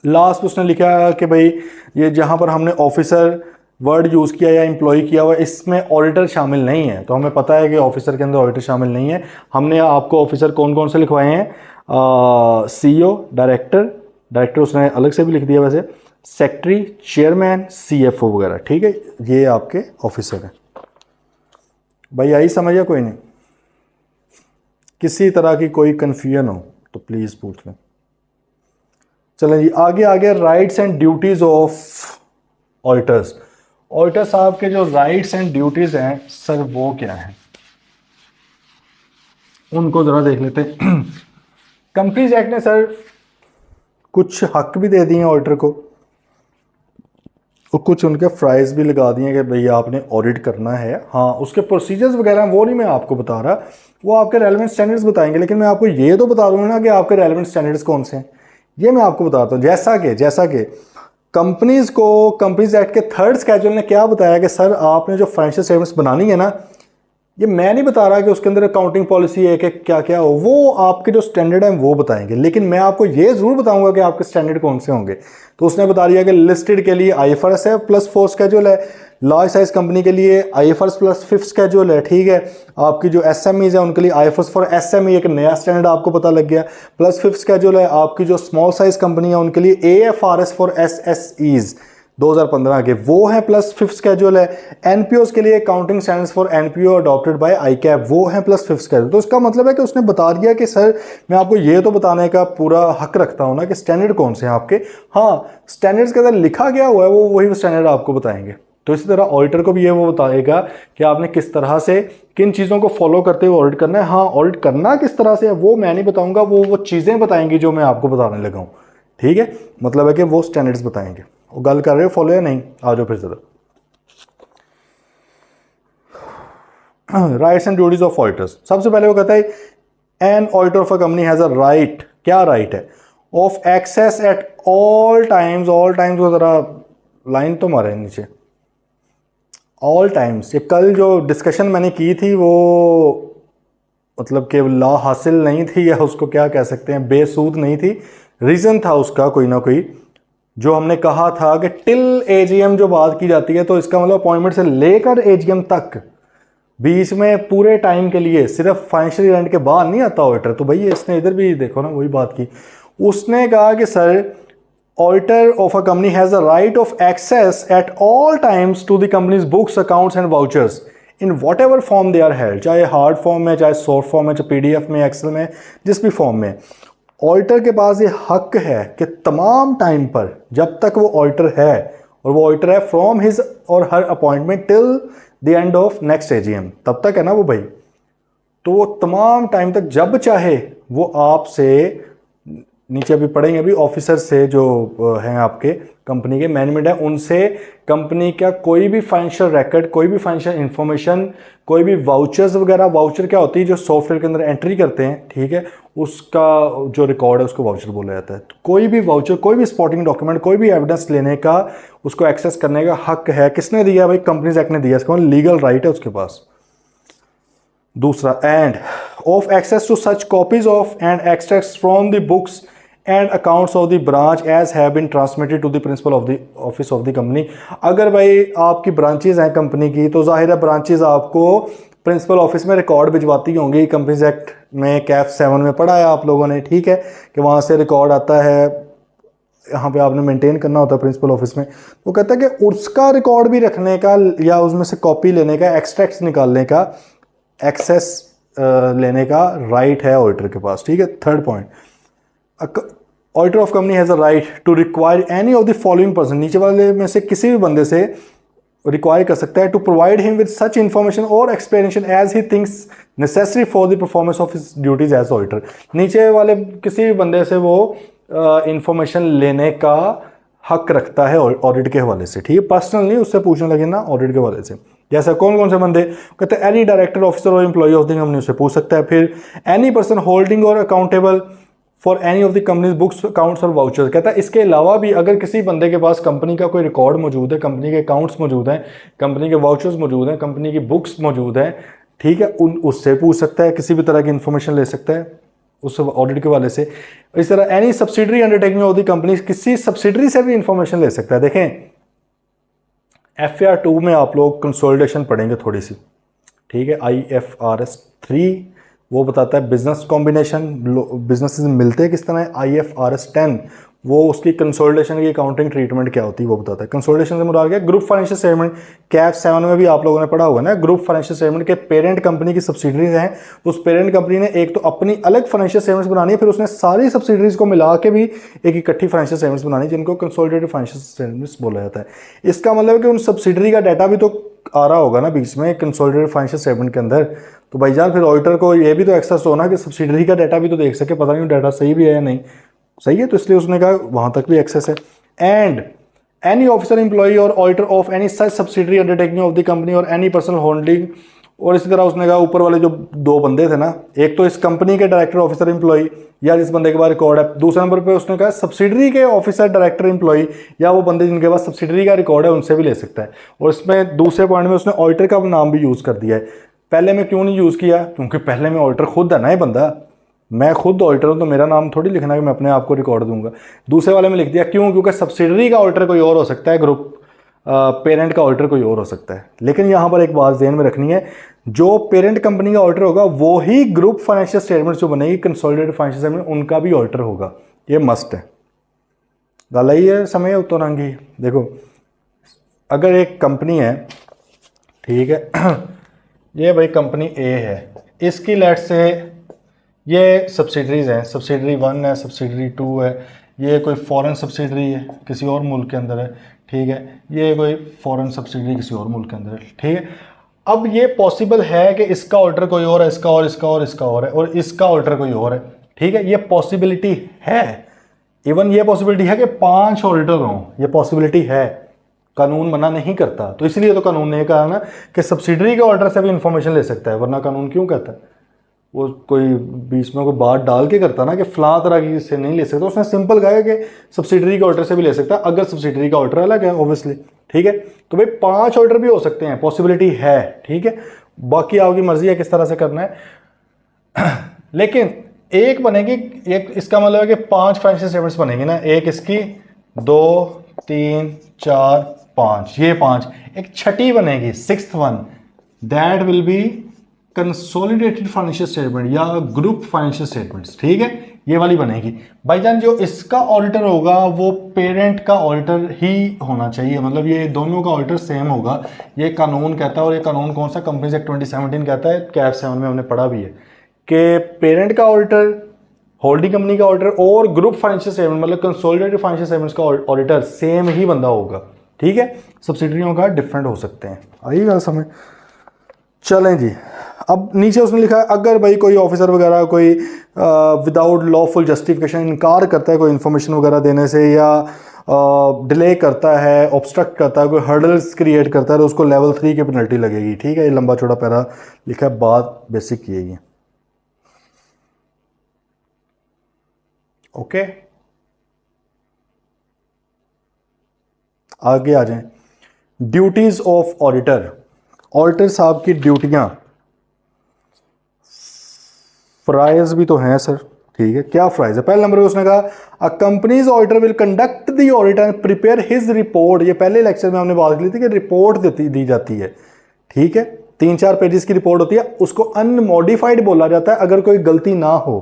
लास्ट उसने लिखा कि भाई ये जहाँ पर हमने ऑफिसर वर्ड यूज़ किया या एम्प्लॉय किया हुआ, इसमें ऑडिटर शामिल नहीं है, तो हमें पता है कि ऑफिसर के अंदर ऑडिटर शामिल नहीं है। हमने आपको ऑफिसर कौन कौन से लिखवाए हैं, CEO, डायरेक्टर उसने अलग से भी लिख दिया वैसे, सेक्रेटरी, चेयरमैन, CFO वगैरह, ठीक है, ये आपके ऑफिसर हैं। भाई आई समझ या कोई नहीं, किसी तरह की कोई कन्फ्यूजन हो तो प्लीज़ पूछ लें। चलें जी आगे rights and duties of auditors. Auditor साहब के जो राइट्स एंड ड्यूटीज़ हैं सर वो क्या हैं, उनको ज़रा देख लेते हैं। कंपनीज एक्ट ने सर कुछ हक भी दे दिए हैं ऑडिटर को और कुछ उनके प्राइस भी लगा दिए कि भैया आपने ऑडिट करना है। हाँ, उसके प्रोसीजर्स वगैरह वो नहीं मैं आपको बता रहा, वो आपके रेलेवेंट स्टैंडर्ड्स बताएंगे, लेकिन मैं आपको ये तो बता दूंगा ना कि आपके रेलेवेंट स्टैंडर्ड्स कौन से हैं, ये मैं आपको बताता हूँ। जैसा कि कंपनीज एक्ट के थर्ड स्केड्यूल ने क्या बताया कि सर आपने जो फाइनेंशियल स्टेटमेंट्स बनानी है ना, ये मैं नहीं बता रहा कि उसके अंदर अकाउंटिंग पॉलिसी है कि क्या क्या हो, वो आपके जो स्टैंडर्ड हैं वो बताएंगे, लेकिन मैं आपको ये ज़रूर बताऊंगा कि आपके स्टैंडर्ड कौन से होंगे। तो उसने बता दिया कि लिस्टेड के लिए IFRS है +4 स्केड्यूल है, लार्ज साइज कंपनी के लिए IFRS +5 स्केड्यूल है, ठीक है। आपकी जो SMEs है उनके लिए IFRS फॉर SME एक नया स्टैंडर्ड आपको पता लग गया, +5 स्केड्यूल है। आपकी जो स्मॉल साइज कंपनी है उनके लिए AFRS फॉर SSEs 2015 के वो है +5 स्केड्यूल है। NPOs के लिए accounting standards for NPO adopted by ICAP वो है +5 स्केड्यूल। तो इसका मतलब है कि उसने बता दिया कि सर मैं आपको ये तो बताने का पूरा हक रखता हूं ना कि स्टैंडर्ड कौन से हैं आपके। हाँ, स्टैंडर्ड्स के अंदर लिखा गया हुआ है वो वही स्टैंडर्ड आपको बताएंगे। तो इसी तरह ऑडिटर को भी ये वो बताएगा कि आपने किस तरह से किन चीज़ों को फॉलो करते हुए ऑडिट करना है। हाँ, ऑडिट करना किस तरह से है वो मैं नहीं बताऊंगा, वो चीज़ें बताएंगी जो मैं आपको बताने लगा हूँ, ठीक है। मतलब है कि वो स्टैंडर्ड्स बताएंगे। वो गल कर रहे हो फॉलो या नहीं, आ जाओ फिर से। Rights and duties of auditors, सबसे पहले वो कहता है an auditor of a company has a right, क्या राइट है, of access at all times. All times को जरा लाइन तो मारे नीचे, ऑल टाइम्स। ये कल जो डिस्कशन मैंने की थी वो मतलब कि ला हासिल नहीं थी, या उसको क्या कह सकते हैं, बेसूद नहीं थी। रीज़न था उसका कोई ना कोई, जो हमने कहा था कि टिल AGM जो बात की जाती है तो इसका मतलब अपॉइंटमेंट से लेकर AGM तक बीच में पूरे टाइम के लिए सिर्फ फाइनेंशियल ईवेंट के बाद नहीं आता ऑडिटर। तो भाई इसने इधर भी देखो ना वही बात की। उसने कहा कि sir auditor of a company has a right of access at all times to the company's books, accounts and vouchers in whatever form they are held, चाहे हार्ड फॉर्म में, चाहे सॉफ्ट फॉर्म में, चाहे PDF में, एक्सेल में, जिस भी फॉर्म में। ऑडिटर के पास ये हक है कि तमाम टाइम पर, जब तक वो ऑडिटर है, और वो ऑडिटर है from his or her appointment till the end of next AGM, तब तक है ना वो भाई। तो वो तमाम टाइम तक जब चाहे वो आपसे, नीचे अभी पढ़ेंगे अभी, ऑफिसर से जो हैं आपके कंपनी के मैनेजमेंट है उनसे कंपनी का कोई भी फाइनेंशियल रिकॉर्ड, कोई भी फाइनेंशियल इंफॉर्मेशन, कोई भी वाउचर्स वगैरह, वाउचर क्या होती है जो सॉफ्टवेयर के अंदर एंट्री करते हैं, ठीक है, उसका जो रिकॉर्ड है उसको वाउचर बोला जाता है। तो कोई भी वाउचर, कोई भी स्पॉटिंग डॉक्यूमेंट, कोई भी एविडेंस लेने का, उसको एक्सेस करने का हक है। किसने दिया भाई? कंपनीज एक्ट ने दिया, इसका लीगल राइट है उसके पास। दूसरा, and of access to such copies of and extracts from the books and accounts of the branch as have been transmitted to the principal of the office of the company. अगर भाई आपकी ब्रांचेज हैं कंपनी की, तो जाहिर है ब्रांचेज आपको प्रिंसिपल ऑफिस में रिकॉर्ड भिजवाती होंगी। कंपनीज एक्ट में कैफ 7 में पढ़ा है आप लोगों ने, ठीक है, कि वहाँ से रिकॉर्ड आता है, यहाँ पे आपने मेंटेन करना होता है प्रिंसिपल ऑफिस में। वो कहता है कि उसका रिकॉर्ड भी रखने का या उसमें से कॉपी लेने का, एक्सट्रैक्ट्स निकालने का, एक्सेस लेने का राइट है ऑडिटर के पास, ठीक है। Third point, auditor of company has a right to require any of the following person, नीचे वाले में से किसी भी बंदे से रिक्वायर कर सकता है, to provide him with such information और explanation as he thinks necessary for the performance of his duties as auditor. नीचे वाले किसी भी बंदे से वो इंफॉर्मेशन लेने का हक रखता है ऑडिट के हवाले से, ठीक है, पर्सनल नहीं, उससे पूछने लगे ना ऑडिट के हवाले से। जैसे कौन कौन से बंदे, कहते हैं any director, officer or employee of the company, उससे पूछ सकता है। फिर एनी पर्सन होल्डिंग और accountable for any of the company's books, accounts और वाउचर्स। कहता है इसके अलावा भी अगर किसी बंदे के पास कंपनी का कोई रिकॉर्ड मौजूद है, कंपनी के अकाउंट्स मौजूद हैं, कंपनी के वाउचर्स मौजूद हैं, कंपनी की बुक्स मौजूद हैं, ठीक है, उससे पूछ सकता है, किसी भी तरह की इंफॉर्मेशन ले सकता है उस ऑडिट के वाले से। इस तरह any subsidiary undertaking of the company, किसी सब्सिडरी से भी इंफॉर्मेशन ले सकता है। देखें FAR 2 में आप लोग कंसोलिडेशन पढ़ेंगे थोड़ी सी, ठीक है। IFRS 3 वो बताता है बिजनेस कॉम्बिनेशन, बिजनेसेस मिलते हैं किस तरह। IFRS 10 वो उसकी कंसोलिडेशन की अकाउंटिंग ट्रीटमेंट क्या होती है वो बताता है। कंसोलिडेशन से मुराद क्या, ग्रुप फाइनेंशियल स्टेटमेंट, कैफ 7 में भी आप लोगों ने पढ़ा होगा ना, ग्रुप फाइनेंशियल स्टेटमेंट के पेरेंट कंपनी की सब्सिडरीज हैं, तो उस पेरेंट कंपनी ने एक तो अपनी अलग फाइनेंशियल स्टेटमेंट्स बनानी है, फिर उसने सारी सब्सिडरीज को मिला के भी एक इकट्ठी फाइनेंशियल स्टेटमेंट्स बनानी, जिनको कंसोलिडेटेड फाइनेंशियल स्टेटमेंट्स बोला जाता है। इसका मतलब है कि उन सब्सिडरी का डाटा भी तो आ रहा होगा ना बीच में कंसोलिडेटेड फाइनेंशियल स्टेटमेंट के अंदर। तो भाईजान फिर ऑडिटर को ये भी तो एक्सेस हो ना कि सब्सिडरी का डाटा भी तो देख सके, पता नहीं डाटा सही भी है या नहीं, सही है, तो इसलिए उसने कहा वहां तक भी एक्सेस है। एंड एनी ऑफिसर, एम्प्लॉई और auditor of any such subsidiary undertaking of the company और एनी पर्सन होल्डिंग और इसी तरह उसने कहा ऊपर वाले जो दो बंदे थे ना, एक तो इस कंपनी के डायरेक्टर ऑफिसर एम्प्लॉई या जिस बंदे के पास रिकॉर्ड है, दूसरे नंबर पे उसने कहा सब्सिडरी के ऑफिसर डायरेक्टर एम्प्लॉई या वो बंदे जिनके पास सब्सिडरी का रिकॉर्ड है उनसे भी ले सकता है। और इसमें दूसरे पॉइंट में उसने ऑडिटर का नाम भी यूज़ कर दिया है। पहले में क्यों नहीं यूज़ किया, क्योंकि पहले में ऑडिटर खुद है ना, ये बंदा, मैं खुद ऑडिटर हूँ तो मेरा नाम थोड़ी लिखना है कि मैं अपने आप को रिकॉर्ड दूंगा। दूसरे वाले में लिख दिया, क्यों, क्योंकि सब्सिडरी का ऑडिटर कोई और हो सकता है, ग्रुप पेरेंट का ऑडिटर कोई और हो सकता है। लेकिन यहाँ पर एक बात ध्यान में रखनी है, जो पेरेंट कंपनी का ऑडिटर होगा वो ही ग्रुप फाइनेंशियल स्टेटमेंट जो बनेगी कंसोलिडेटेड फाइनेंशियल स्टेटमेंट, उनका भी ऑडिटर होगा, ये मस्ट है। गल ही है समय उत्तरांगी। देखो अगर एक कंपनी है, ठीक है, ये भाई कंपनी ए है, इसकी लेट से ये सब्सिडरीज हैं, सब्सिडरी 1 है, सब्सिडरी 2 है, ये कोई फॉरेन सब्सिडरी है किसी और मुल्क के अंदर है, ठीक है, ये कोई फॉरेन सब्सिडरी किसी और मुल्क के अंदर है, ठीक है। अब ये पॉसिबल है कि इसका ऑर्डर कोई और है, इसका और इसका और इसका और है, और इसका ऑर्डर कोई और है, ठीक है, ये पॉसिबिलिटी है। इवन ये पॉसिबिलिटी है कि 5 ऑडिटर हों, ये पॉसिबिलिटी है, कानून मना नहीं करता। तो इसलिए तो कानून ने कहा ना कि सब्सिडरी के ऑर्डर से भी इंफॉर्मेशन ले सकता है, वरना कानून क्यों कहता है, वो कोई बीच में कोई बात डाल के करता ना कि फलां तरह की से नहीं ले सकता। उसने सिंपल कहा है कि सब्सिडरी का ऑर्डर से भी ले सकता है, अगर सब्सिडरी का ऑर्डर अलग है ऑब्वियसली, ठीक है। तो भाई 5 ऑर्डर भी हो सकते हैं, पॉसिबिलिटी है, ठीक है। बाकी आपकी मर्जी है किस तरह से करना है। लेकिन एक बनेगी, एक इसका मतलब है कि 5 फाइनेंशियल स्टेटमेंट्स बनेगी ना, एक इसकी, 2 3 4 5, ये 5, एक छठी बनेगी, 6th one, that will be consolidated financial statement या ग्रुप फाइनेंशियल स्टेटमेंट्स, ठीक है, ये वाली बनेगी। भाईजान जो इसका ऑडिटर होगा वो पेरेंट का ऑडिटर ही होना चाहिए, मतलब ये दोनों का ऑडिटर सेम होगा, ये कानून कहता है। और ये कानून कौन सा, कंपनीज एक्ट 2017 कहता है, कैप 7 में हमने पढ़ा भी है कि पेरेंट का ऑडिटर, होल्डिंग कंपनी का ऑडिटर और ग्रुप फाइनेंशियल स्टेटमेंट मतलब कंसोलिडेटेड फाइनेंशियल स्टेटमेंट्स का ऑडिटर सेम ही बंदा होगा, ठीक है। सब्सिडरियों का डिफरेंट हो सकते हैं। आई गल समझ। चलें जी, अब नीचे उसने लिखा है अगर भाई कोई ऑफिसर वगैरह कोई विदाउट लॉफुल जस्टिफिकेशन इनकार करता है कोई इन्फॉर्मेशन वगैरह देने से, या डिले करता है, ऑब्स्ट्रक्ट करता है, कोई हर्डल्स क्रिएट करता है, तो उसको लेवल 3 की पेनल्टी लगेगी, ठीक है। ये लंबा चौड़ा पैरा लिखा है, बात बेसिक की है। ओके, आगे आ जाएं। ड्यूटीज ऑफ ऑडिटर, ऑडिटर साहब की ड्यूटियां, फ्राइज भी तो हैं सर, ठीक है। क्या फ्राइज है, पहले नंबर पे उसने कहा a companies auditor will conduct the audit and prepare his report. ये पहले लेक्चर में हमने बात की थी कि रिपोर्ट दी जाती है, ठीक है, 3-4 पेजेस की रिपोर्ट होती है, उसको अनमॉडिफाइड बोला जाता है अगर कोई गलती ना हो,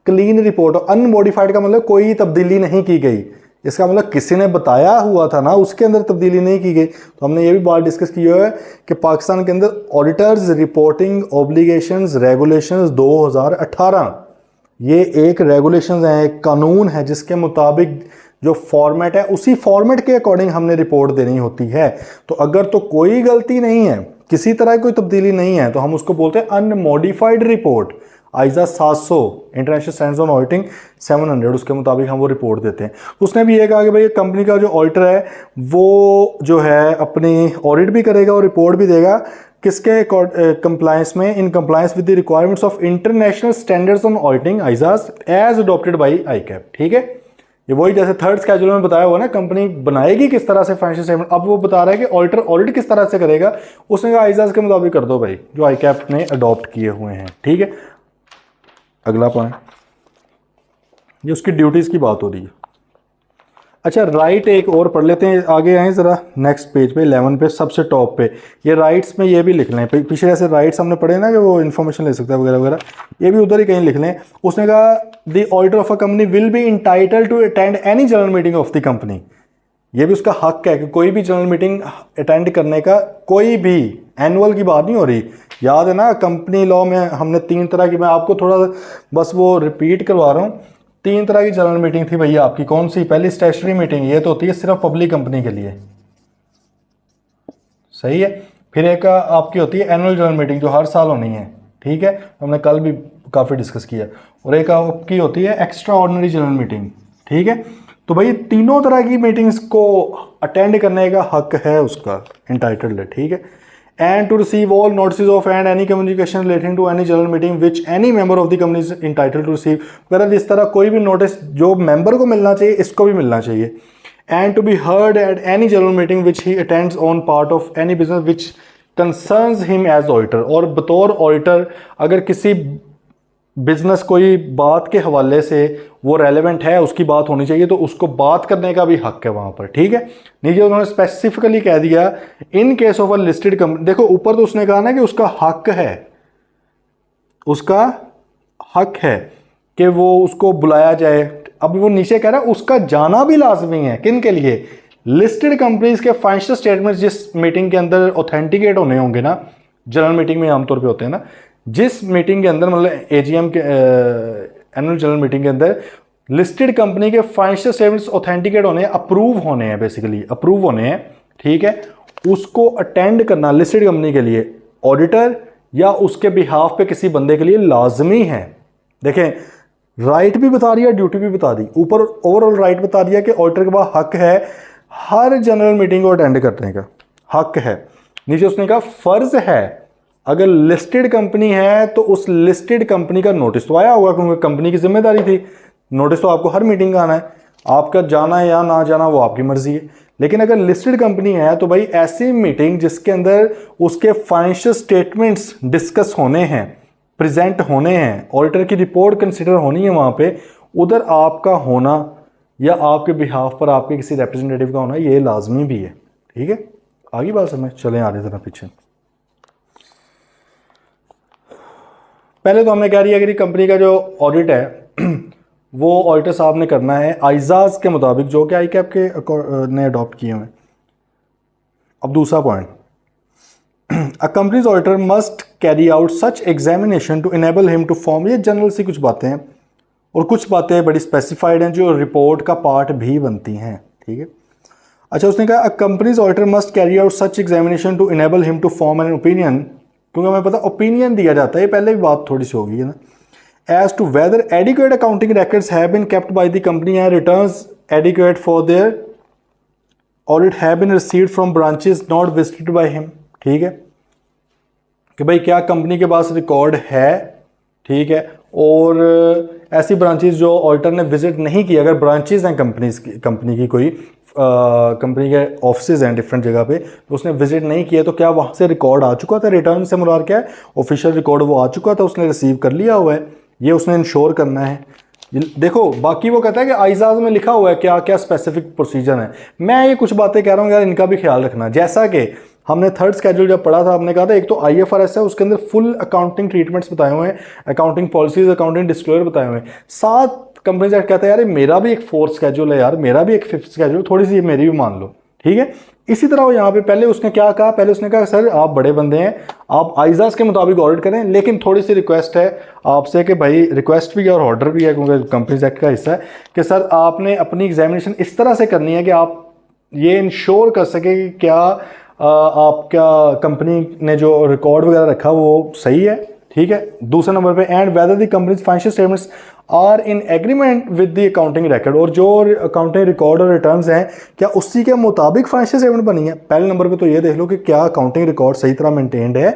क्लीन रिपोर्ट हो। अनमॉडिफाइड का मतलब कोई तब्दीली नहीं की गई, इसका मतलब किसी ने बताया हुआ था ना, उसके अंदर तब्दीली नहीं की गई। तो हमने ये भी बात डिस्कस की है कि पाकिस्तान के अंदर ऑडिटर्स रिपोर्टिंग ऑब्लिगेशंस रेगुलेशंस 2018, ये एक रेगुलेशंस है, एक कानून है जिसके मुताबिक जो फॉर्मेट है उसी फॉर्मेट के अकॉर्डिंग हमने रिपोर्ट देनी होती है। तो अगर तो कोई गलती नहीं है, किसी तरह की कोई तब्दीली नहीं है, तो हम उसको बोलते हैं unmodified report. ISA 700 international standards on auditing 700, उसके मुताबिक हम वो रिपोर्ट देते हैं। उसने भी ये कहा कि भाई कंपनी का जो ऑडिटर है वो जो है अपनी ऑडिट भी करेगा और रिपोर्ट भी देगा, किसके कंप्लायंस में, in compliance with the requirements of international standards on auditing ISAs as adopted by ICAP, ठीक है। ये वही जैसे 3rd स्केड्यूल में बताया हुआ ना, कंपनी बनाएगी किस तरह से फाइनेंशियल स्टेटमेंट, अब वो बता रहा है कि ऑडिटर ऑडिट किस तरह से करेगा। उसने कहा आइजाज के मुताबिक कर दो भाई, जो आईकैप ने अडॉप्ट किए हुए हैं, ठीक है। अगला पॉइंट, ये उसकी ड्यूटीज की बात हो रही है। अच्छा, राइट एक और पढ़ लेते हैं, आगे आए ज़रा नेक्स्ट पेज पे 11 पे सबसे टॉप पे, ये राइट्स में ये भी लिख लें, पीछे ऐसे राइट्स हमने पढ़े ना कि वो इन्फॉर्मेशन ले सकता है वगैरह वगैरह, ये भी उधर ही कहीं लिख लें। उसने कहा the auditor of a company will be entitled to attend any general meeting of the company, ये भी उसका हक है कि कोई भी जनरल मीटिंग अटेंड करने का, कोई भी, एनुअल की बात नहीं हो रही, याद है ना कंपनी लॉ में हमने 3 तरह की, मैं आपको थोड़ा बस वो रिपीट करवा रहा हूँ, 3 तरह की जनरल मीटिंग थी भैया आपकी। कौन सी, पहली स्टैट्यूटरी मीटिंग, ये तो होती है सिर्फ पब्लिक कंपनी के लिए, सही है। फिर एक आपकी होती है एनुअल जनरल मीटिंग जो हर साल होनी है, ठीक है, हमने कल भी काफ़ी डिस्कस किया। और एक आपकी होती है एक्स्ट्रा ऑर्डिनरी जनरल मीटिंग, ठीक है। तो भाई तीनों तरह की मीटिंग्स को अटेंड करने का हक है उसका, इंटाइटल्ड है, ठीक है। and to receive all notices of and any communication relating to any general meeting which any member of the company is entitled to receive। वगैरह इस तरह कोई भी नोटिस जो मेंबर को मिलना चाहिए इसको भी मिलना चाहिए। and to be heard at any general meeting which he attends on part of any business which concerns him as auditor। और बतौर ऑडिटर अगर किसी बिजनेस कोई बात के हवाले से वो रेलेवेंट है, उसकी बात होनी चाहिए, तो उसको बात करने का भी हक है वहां पर, ठीक है। नीचे उन्होंने स्पेसिफिकली कह दिया इन case of a listed company. देखो ऊपर तो उसने कहा ना कि उसका हक है, उसका हक है कि वो उसको बुलाया जाए। अब वो नीचे कह रहा है उसका जाना भी लाजमी है। किन के लिए? लिस्टेड कंपनीज के फाइनेंशियल स्टेटमेंट जिस मीटिंग के अंदर ऑथेंटिकेट होने होंगे ना, जनरल मीटिंग में आमतौर पे होते हैं ना, जिस मीटिंग के अंदर मतलब एजीएम के एनुअल जनरल मीटिंग के अंदर लिस्टेड कंपनी के फाइनेंशियल स्टेटमेंट्स ऑथेंटिकेट होने हैं, अप्रूव होने हैं, बेसिकली अप्रूव होने हैं, ठीक है। उसको अटेंड करना लिस्टेड कंपनी के लिए ऑडिटर या उसके बिहाफ पे किसी बंदे के लिए लाजमी है। देखें राइट भी बता दिया, ड्यूटी भी बता दी। ऊपर ओवरऑल राइट बता दिया कि ऑडिटर के पास हक है हर जनरल मीटिंग को अटेंड करने का, हक है। नीचे उसने कहा फर्ज है अगर लिस्टेड कंपनी है तो उस लिस्टेड कंपनी का नोटिस तो आया होगा, क्योंकि कंपनी की जिम्मेदारी थी। नोटिस तो आपको हर मीटिंग का आना है, आपका जाना या ना जाना वो आपकी मर्जी है। लेकिन अगर लिस्टेड कंपनी है तो भाई ऐसी मीटिंग जिसके अंदर उसके फाइनेंशियल स्टेटमेंट्स डिस्कस होने हैं, प्रेजेंट होने हैं, ऑडिटर की रिपोर्ट कंसिडर होनी है वहां पे, उधर आपका होना या आपके बिहाफ पर आपके किसी रिप्रेजेंटेटिव का होना ये लाजमी भी है, ठीक है। आगे बात समझ चलें आगे जरा पीछे। पहले तो हमने कह दिया कि कंपनी का जो ऑडिट है वो ऑडिटर साहब ने करना है आइजाज के मुताबिक, जो कि आई कैप के ने अडॉप्ट किए हुए। अब दूसरा point, a companies auditor must carry out such examination to enable him to form. ये जनरल सी कुछ बातें हैं और कुछ बातें बड़ी स्पेसिफाइड हैं जो रिपोर्ट का पार्ट भी बनती हैं, ठीक है। अच्छा उसने कहा a companies auditor must carry out such examination to enable him to form an opinion, क्योंकि हमें पता ओपिनियन दिया जाता है, ये पहले भी बात थोड़ी सी होगी ना, as to whether adequate accounting records have been kept by the company and returns adequate for their audit have been received from branches not visited by him, ठीक है। कि भाई क्या कंपनी के पास रिकॉर्ड है, ठीक है, और ऐसी ब्रांचेस जो ऑडिटर ने विजिट नहीं की, अगर ब्रांचेस हैं कंपनी की कोई कंपनी के ऑफिसेज हैं डिफरेंट जगह पे, तो उसने विजिट नहीं किया, तो क्या वहाँ से रिकॉर्ड आ चुका था? रिटर्न से मुराद क्या है? ऑफिशियल रिकॉर्ड वो आ चुका था, उसने रिसीव कर लिया हुआ है, ये उसने इंश्योर करना है। देखो बाकी वो कहता है कि आइजाज में लिखा हुआ है क्या क्या स्पेसिफिक प्रोसीजर है। मैं ये कुछ बातें कह रहा हूँ यार, इनका भी ख्याल रखना। जैसा कि हमने थर्ड स्केड्यूल जब पढ़ा था, हमने कहा था एक तो आईएफआरएस है, उसके अंदर फुल अकाउंटिंग ट्रीटमेंट्स बताए हुए हैं, अकाउंटिंग पॉलिसीज, अकाउंटिंग डिस्क्लोजर बताए हुए हैं। साथ कंपनीज एक्ट कहता है यार मेरा भी एक फोर्थ स्केड्यूल है यार, मेरा भी एक फिफ्थ स्केड्यूल, थोड़ी सी मेरी भी मान लो, ठीक है। इसी तरह वो यहाँ पे पहले उसने क्या कहा, पहले उसने कहा सर आप बड़े बंदे हैं, आप आइजाज के मुताबिक ऑडिट करें, लेकिन थोड़ी सी रिक्वेस्ट है आपसे कि भाई रिक्वेस्ट भी है और ऑर्डर भी है, क्योंकि कंपनीज एक्ट का हिस्सा है कि सर आपने अपनी एग्जामिनेशन इस तरह से करनी है कि आप ये इंश्योर कर सके कि क्या आपका कंपनी ने जो रिकॉर्ड वगैरह रखा वो सही है, ठीक है। दूसरे नंबर पे and whether the company's financial statements are in agreement with the accounting record, और जो अकाउंटिंग रिकॉर्ड और रिटर्न्स हैं क्या उसी के मुताबिक फाइनेंशियल स्टेटमेंट बनी है। पहले नंबर पे तो ये देख लो कि क्या अकाउंटिंग रिकॉर्ड सही तरह मेंटेन्ड है।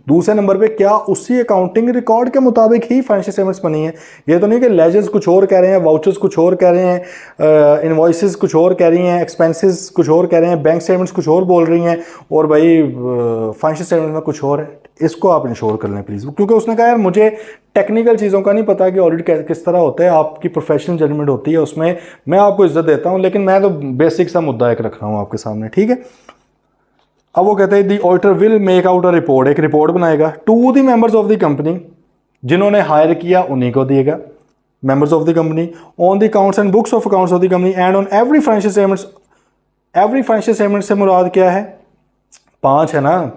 दूसरे नंबर पे क्या उसी अकाउंटिंग रिकॉर्ड के मुताबिक ही फाइनेंशियल स्टेटमेंट्स बनी है। ये तो नहीं कि लेजर्स कुछ और कह रहे हैं, वाउचर्स कुछ और कह रहे हैं, इनवॉइसेस कुछ और कह रही हैं, एक्सपेंसेस कुछ और कह रहे हैं, बैंक स्टेटमेंट्स कुछ और बोल रही हैं, और भाई फाइनेंशियल स्टेटमेंट में कुछ और है। इसको आप इंश्योर कर लें प्लीज़, क्योंकि उसने कहा यार मुझे टेक्निकल चीज़ों का नहीं पता कि ऑडिट किस तरह होता है, आपकी प्रोफेशनल जजमेंट होती है, उसमें मैं आपको इज्जत देता हूं, लेकिन मैं तो बेसिक सा मुद्दा एक रख रहा हूं आपके सामने, ठीक है। अब वो कहते हैं the auditor will make out a report, एक रिपोर्ट बनाएगा to the members of the company, जिन्होंने हायर किया उन्हीं को दिएगा, members of the company, on the accounts and books of accounts of the company and on every financial statements. Every financial statement से मुराद क्या है? 5 है ना,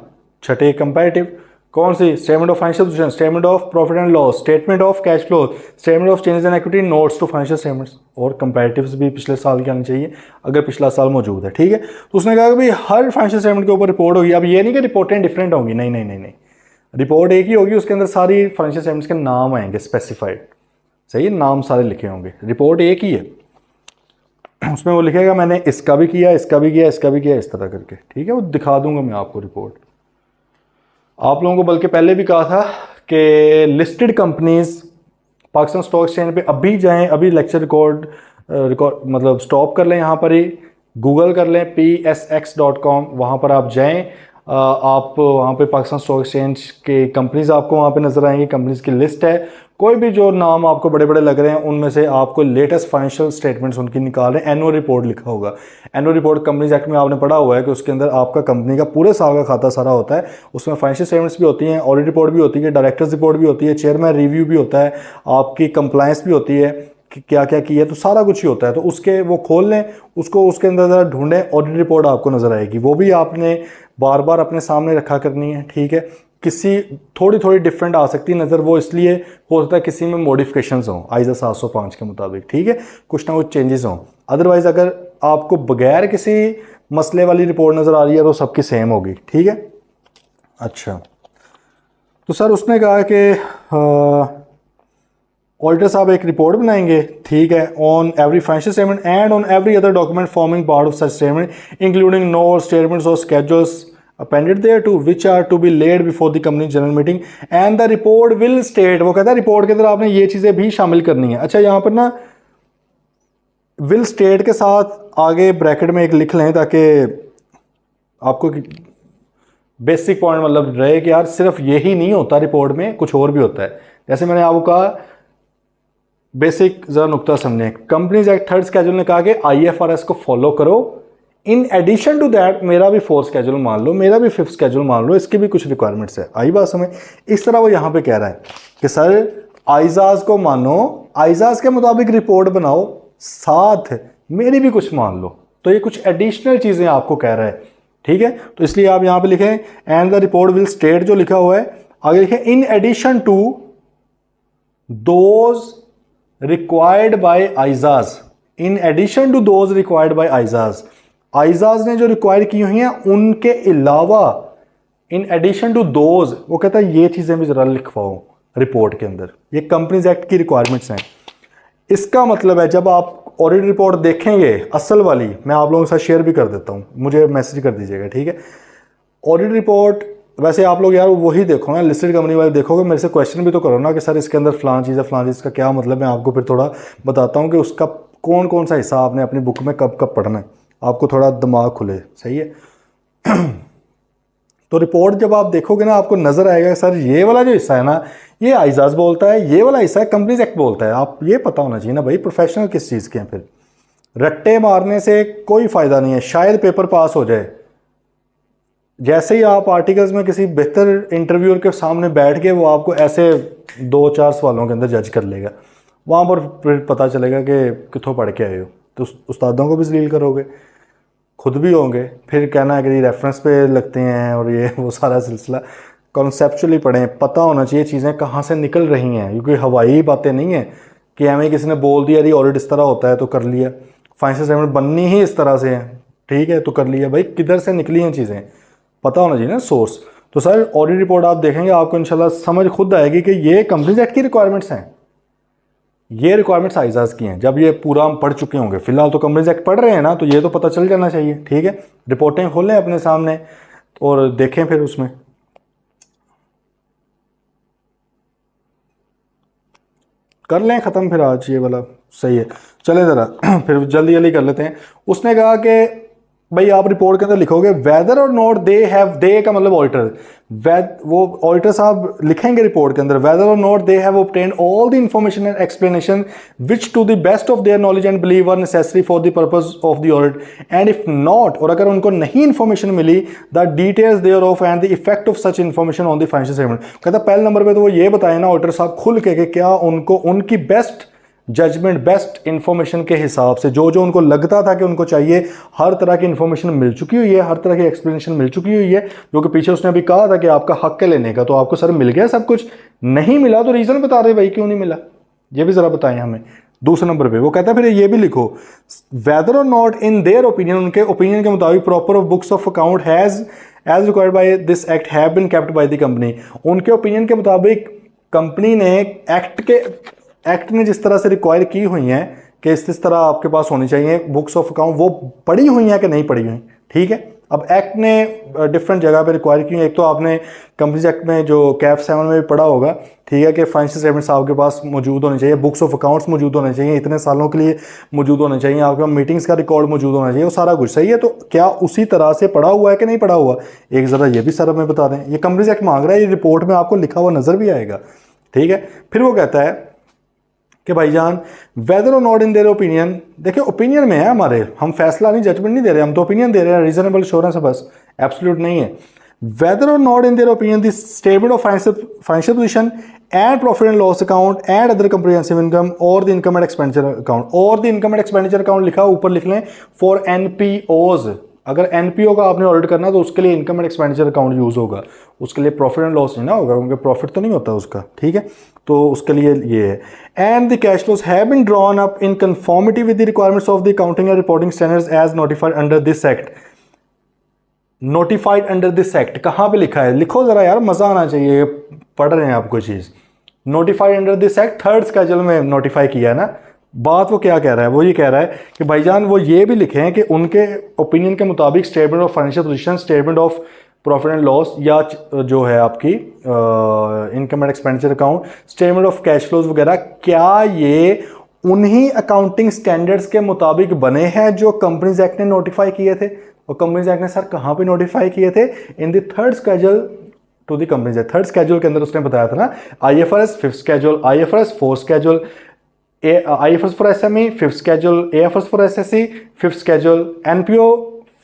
छठे कंपैरेटिव कौन सी? Statement of financial position, statement of profit and loss, statement of cash flow, statement of changes in equity, notes to financial statements, और कंपैरेटिव्स भी पिछले साल के आने चाहिए अगर पिछला साल मौजूद है, ठीक है। तो उसने कहा कि भाई हर फाइनेंशियल स्टेटमेंट के ऊपर रिपोर्ट होगी। अब ये नहीं कि रिपोर्टें डिफरेंट होंगी, नहीं नहीं नहीं नहीं, रिपोर्ट एक ही होगी, उसके अंदर सारी फाइनेंशियल स्टेटमेंट्स के नाम आएंगे स्पेसिफाइड, सही है, नाम सारे लिखे होंगे, रिपोर्ट एक ही है। उसमें वो लिखेगा मैंने इसका भी किया, इसका भी किया, इसका भी किया, इस तरह करके, ठीक है। वो दिखा दूंगा मैं आपको रिपोर्ट। आप लोगों को बल्कि पहले भी कहा था कि listed companies Pakistan stock exchange पे अभी जाएं, अभी लेक्चर रिकॉर्ड मतलब स्टॉप कर लें, यहाँ पर ही गूगल कर लें psx.com, वहाँ पर आप जाएं। आप वहाँ पे पाकिस्तान स्टॉक एक्सचेंज के कंपनीज आपको वहाँ पे नज़र आएंगी, कंपनीज की लिस्ट है। कोई भी जो नाम आपको बड़े बड़े लग रहे हैं उनमें से आपको लेटेस्ट फाइनेंशियल स्टेटमेंट्स उनकी निकाल रहे हैं, एनुअल रिपोर्ट लिखा होगा। एनुअल रिपोर्ट कंपनीज एक्ट में आपने पढ़ा हुआ है कि उसके अंदर आपका कंपनी का पूरे साल का खाता सारा होता है, उसमें फाइनेंशियल स्टेटमेंट्स भी होती हैं, ऑडिट रिपोर्ट भी होती है, डायरेक्टर्स रिपोर्ट भी होती है, चेयरमैन रिव्यू भी होता है, आपकी कंप्लायंस भी होती है कि क्या क्या किया, तो सारा कुछ ही होता है। तो उसके वो खोल लें, उसको उसके अंदर ज़रा ढूंढें, ऑडिट रिपोर्ट आपको नज़र आएगी, वो भी आपने बार बार अपने सामने रखा करनी है, ठीक है। किसी थोड़ी थोड़ी डिफरेंट आ सकती है नज़र, वो इसलिए हो सकता है किसी में मॉडिफिकेशंस हों आइज़ा 705 के मुताबिक, ठीक है, कुछ ना कुछ चेंजेस हों। अदरवाइज़ अगर आपको बगैर किसी मसले वाली रिपोर्ट नज़र आ रही है तो सबकी सेम होगी, ठीक है। अच्छा, तो सर उसने कहा कि ऑडिटर साहब एक रिपोर्ट बनाएंगे, ठीक है, on every financial statement and on every other document forming part of such statement including notes, statements और schedules appended thereto which are to be laid before the company general meeting and the report will state, वो कहता है रिपोर्ट के अंदर आपने ये चीज़ें भी शामिल करनी है। अच्छा, यहाँ पर ना will state के साथ आगे ब्रैकेट में एक लिख लें ताकि आपको बेसिक पॉइंट मतलब रहे कि यार सिर्फ यही नहीं होता रिपोर्ट में, कुछ और भी होता है। जैसे मैंने आपको कहा बेसिक जरा नुकता समझे, कंपनीज एक्ट 3rd स्केड्यूल ने कहा कि IFRS को फॉलो करो, इन एडिशन टू दैट मेरा भी 4th स्केड्यूल मान लो, मेरा भी 5th स्केड्यूल मान लो, इसकी भी कुछ रिक्वायरमेंट्स है। आई बात समझ? इस तरह वो यहाँ पे कह रहा है कि सर आइजाज को मानो, आइजाज के मुताबिक रिपोर्ट बनाओ, साथ मेरी भी कुछ मान लो, तो ये कुछ एडिशनल चीज़ें आपको कह रहा है, ठीक है। तो इसलिए आप यहाँ पे लिखें and the report will state, जो लिखा हुआ है आगे लिखें in addition to those required by ISAs, in addition to those required by ISAs, ISAs ने जो रिक्वायर की हुई हैं उनके अलावा, इन एडिशन टू दोज, वो कहता है ये चीज़ें भी ज़रा लिखवाओ रिपोर्ट के अंदर, ये कंपनीज एक्ट की रिक्वायरमेंट्स हैं। इसका मतलब है जब आप ऑडिट रिपोर्ट देखेंगे असल वाली, मैं आप लोगों के साथ शेयर भी कर देता हूँ, मुझे मैसेज कर दीजिएगा, ठीक है। ऑडिट रिपोर्ट वैसे आप लोग यार वही देखो ना, लिस्टेड कंपनी वाले देखोगे, मेरे से क्वेश्चन भी तो करो ना कि सर इसके अंदर फलां चीज़ है, फलां चीज़ का क्या मतलब, मैं आपको फिर थोड़ा बताता हूँ कि उसका कौन कौन सा हिस्सा आपने अपनी बुक में कब कब पढ़ना है, आपको थोड़ा दिमाग खुले, सही है। तो रिपोर्ट जब आप देखोगे ना आपको नजर आएगा सर ये वाला जो हिस्सा है ना ये आइजाज बोलता है, ये वाला हिस्सा है कंपनीज एक्ट बोलता है। आप ये पता होना चाहिए ना भाई प्रोफेशनल किस चीज़ के हैं। फिर रट्टे मारने से कोई फ़ायदा नहीं है, शायद पेपर पास हो जाए। जैसे ही आप आर्टिकल्स में किसी बेहतर इंटरव्यूअर के सामने बैठ के वो आपको ऐसे 2-4 सवालों के अंदर जज कर लेगा, वहाँ पर फिर पता चलेगा कि कितों पढ़ के आए हो। तो उस्तादों को भी जलील करोगे, खुद भी होंगे, फिर कहना है कि रेफरेंस पे लगते हैं और ये वो सारा सिलसिला। कॉन्सेप्चुअली पढ़ें, पता होना चाहिए चीज़ें कहाँ से निकल रही हैं, क्योंकि हवाई बातें नहीं है कि हमें किसी ने बोल दिया अरे ऑडिट इस तरह होता है तो कर लिया, फाइनेंशियल स्टेटमेंट बननी ही इस तरह से है, ठीक है तो कर लिया। भाई किधर से निकली हैं चीज़ें, पता होना चाहिए ना सोर्स। तो सर ऑडिट रिपोर्ट आप देखेंगे आपको इंशाल्लाह समझ खुद आएगी कि ये कंपनीज एक्ट की रिक्वायरमेंट्स हैं, ये रिक्वायरमेंट्स आइजाज की हैं। जब ये पूरा हम पढ़ चुके होंगे, फिलहाल तो कंपनीज एक्ट पढ़ रहे हैं ना, तो ये तो पता चल जाना चाहिए, ठीक है। रिपोर्टें खोलें अपने सामने और देखें, फिर उसमें कर लें ख़त्म फिर आज ये वाला, सही है। चलें ज़रा फिर जल्दी जल्दी कर लेते हैं। उसने कहा कि भाई आप रिपोर्ट के अंदर लिखोगे वेदर और नॉट दे हैव, दे का मतलब ऑडिटर, वो ऑडिटर साहब लिखेंगे रिपोर्ट के अंदर वेदर और not they have obtained all the information and explanation which to the best of their knowledge and believe are necessary for the purpose of the audit and if not, और अगर उनको नहीं इन्फॉर्मेशन मिली the details thereof and the effect of such information on the financial statement. कहता पहले नंबर पर तो वो ये बताए ना ऑडिटर साहब खुल के कि क्या उनको उनकी बेस्ट जजमेंट, बेस्ट इंफॉर्मेशन के हिसाब से जो जो उनको लगता था कि उनको चाहिए, हर तरह की इंफॉर्मेशन मिल चुकी हुई है, हर तरह की एक्सप्लेनेशन मिल चुकी हुई है, जो कि पीछे उसने अभी कहा था कि आपका हक है लेने का, तो आपको सर मिल गया सब कुछ। नहीं मिला तो रीज़न बता रहे भाई क्यों नहीं मिला, ये भी ज़रा बताएं हमें। दूसरे नंबर पे वो कहता है फिर ये भी लिखो वेदर और नॉट इन देयर ओपिनियन, उनके ओपिनियन के मुताबिक proper of books of account has as required by this act have been kept by the company. उनके ओपिनियन के मुताबिक कंपनी ने एक्ट ने जिस तरह से रिक्वायर की हुई हैं कि इस तरह आपके पास होनी चाहिए बुक्स ऑफ अकाउंट, वो पढ़ी हुई हैं कि नहीं पढ़ी हुई, ठीक है। अब एक्ट ने डिफरेंट जगह पे रिक्वायर की है। एक तो आपने कंपनीज एक्ट में जो कैफ 7 में भी पढ़ा होगा, ठीक है, कि फाइनेंशियल स्टेटमेंट्स आपके पास मौजूद होने चाहिए, बुक्स ऑफ अकाउंट्स मौजूद होने चाहिए, इतने सालों के लिए मौजूद होने चाहिए, आपका मीटिंग्स का रिकॉर्ड मौजूद होना चाहिए, वो सारा कुछ सही है। तो क्या उसी तरह से पढ़ा हुआ है कि नहीं पढ़ा हुआ, एक ज़रा ये भी सर हमें बता दें। ये कंपनीज एक्ट मांग रहा है, ये रिपोर्ट में आपको लिखा हुआ नज़र भी आएगा, ठीक है। फिर वो कहता है कि भाईजान वेदर और नॉट इन देयर ओपिनियन, देखिए ओपिनियन में है हमारे, हम फैसला नहीं, जजमेंट नहीं दे रहे, हम तो ओपिनियन दे रहे हैं, रीजनेबल श्योरेंस है बस, एब्सोल्यूट नहीं है। वेदर और not in their opinion the statement of financial position and profit and loss account and other comprehensive income or the income and expenditure account, or the income and expenditure account लिखा ऊपर लिख लें फॉर एनपीओज। अगर एनपीओ का आपने ऑडिट करना है तो उसके लिए income and expenditure account use होगा, उसके लिए प्रॉफिट एंड लॉस नहीं ना होगा, क्योंकि प्रॉफिट तो नहीं होता उसका, ठीक है, तो उसके लिए ये है। And the cash flows have been drawn up in conformity with the requirements of the accounting and reporting standards as notified under this act. Notified under this act कहाँ पे लिखा है, लिखो जरा यार, मजा आना चाहिए, पढ़ रहे हैं आप कोई चीज। Notified under this act third schedule में नोटिफाई किया है ना। बात वो क्या कह रहा है, वो ये कह रहा है कि भाईजान वो ये भी लिखें कि उनके ओपिनियन के मुताबिक statement of financial position, statement of profit and loss, या जो है आपकी income and expenditure account, statement of cash flows वगैरह, क्या ये उन्हीं अकाउंटिंग स्टैंडर्ड्स के मुताबिक बने हैं जो कंपनीज एक्ट ने नोटिफाई किए थे। और कंपनीज एक्ट ने सर कहाँ पे नोटिफाई किए थे, in the third schedule to the companies act. Third schedule के अंदर उसने बताया था ना, IFRS fifth schedule, IFRS fourth schedule, IFRS for SME fifth schedule, AFRS for SSE fifth schedule, NPO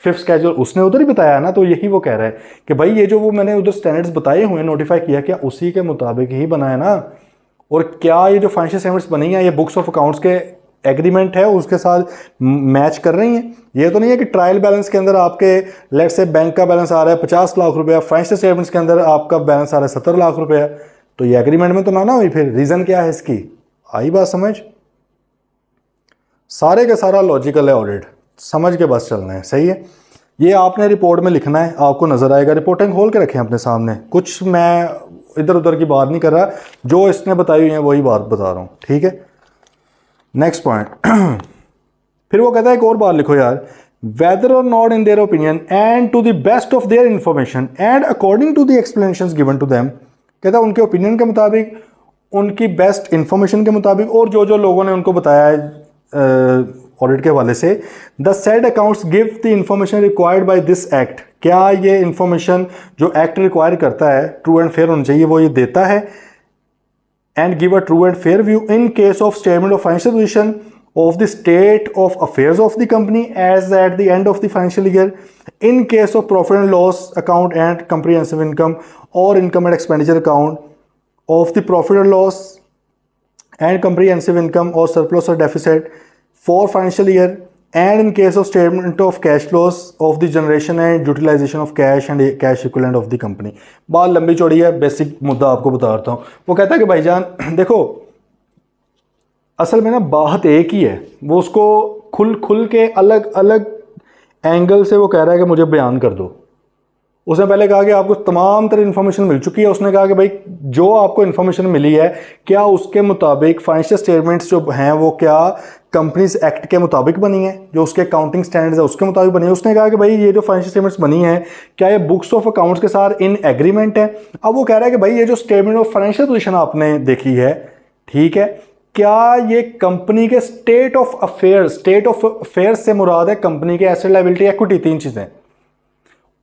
fifth schedule, उसने उधर ही बताया ना। तो यही वो कह रहा है कि भाई ये जो वो मैंने उधर स्टैंडर्ड्स बताए हुए नोटिफाई किया, क्या उसी के मुताबिक ही बना है ना। और क्या ये जो फाइनेंशियल स्टेटमेंट्स बनी है ये बुक्स ऑफ अकाउंट्स के एग्रीमेंट है उसके साथ मैच कर रही हैं। ये तो नहीं है कि ट्रायल बैलेंस के अंदर आपके लेट्स से बैंक का बैलेंस आ रहा है 50 लाख रुपया, फाइनेंशियल स्टेटमेंट्स के अंदर आपका बैलेंस आ रहा है 70 लाख रुपया, तो ये एग्रीमेंट में तो ना हुई। फिर रीजन क्या है इसकी, आई बात समझ। सारे का सारा लॉजिकल है ऑडिट, समझ के बस चलना है, सही है। ये आपने रिपोर्ट में लिखना है, आपको नजर आएगा, रिपोर्टिंग खोल के रखें अपने सामने, कुछ मैं इधर उधर की बात नहीं कर रहा, जो इसने बताई हुई है वही बात बता रहा हूं, ठीक है। नेक्स्ट पॉइंट फिर वो कहता है एक और बात लिखो यार, वेदर और not in their opinion and to the best of their information and according to the explanations given to them, कहता है उनके ओपिनियन के मुताबिक, उनकी बेस्ट इंफॉर्मेशन के मुताबिक, और जो जो लोगों ने उनको बताया है ऑडिट के हवाले से, the said accounts give the information required by this act, क्या ये इंफॉर्मेशन जो एक्ट रिक्वायर करता है ट्रू एंड फेयर होनी चाहिए, वो ये देता है। And give a true and fair view in case of statement of financial position of the state of affairs of the company as at the end of the financial year, in case of profit and loss account and comprehensive income or income and expenditure account of the profit and loss and comprehensive income or surplus or deficit for financial year, and in case of statement of cash flows of the generation and utilization of cash and cash equivalent of the company। बात लंबी चौड़ी है, बेसिक मुद्दा आपको बता देता हूँ। वो कहता है कि भाईजान देखो, असल में ना बात एक ही है, वो उसको खुल के अलग अलग एंगल से वो कह रहा है कि मुझे बयान कर दो। उसने पहले कहा कि आपको तमाम तरह इन्फॉर्मेशन मिल चुकी है, उसने कहा कि भाई जो आपको इन्फॉर्मेशन मिली है क्या उसके मुताबिक फाइनेंशियल स्टेटमेंट्स जो हैं वो क्या कंपनीज एक्ट के मुताबिक बनी है, जो उसके अकाउंटिंग स्टैंडर्ड्स है उसके मुताबिक बनी है। उसने कहा कि भाई ये जो फाइनेंशियल स्टेटमेंट्स बनी है क्या ये बुक्स ऑफ अकाउंट्स के साथ इन एग्रीमेंट है। अब वो कह रहा है कि भाई ये जो स्टेटमेंट ऑफ फाइनेंशियल पोजीशन आपने देखी है, ठीक है, क्या ये कंपनी के स्टेट ऑफ अफेयर्स से मुराद है कंपनी के एसेट लायबिलिटी इक्विटी, तीन चीजें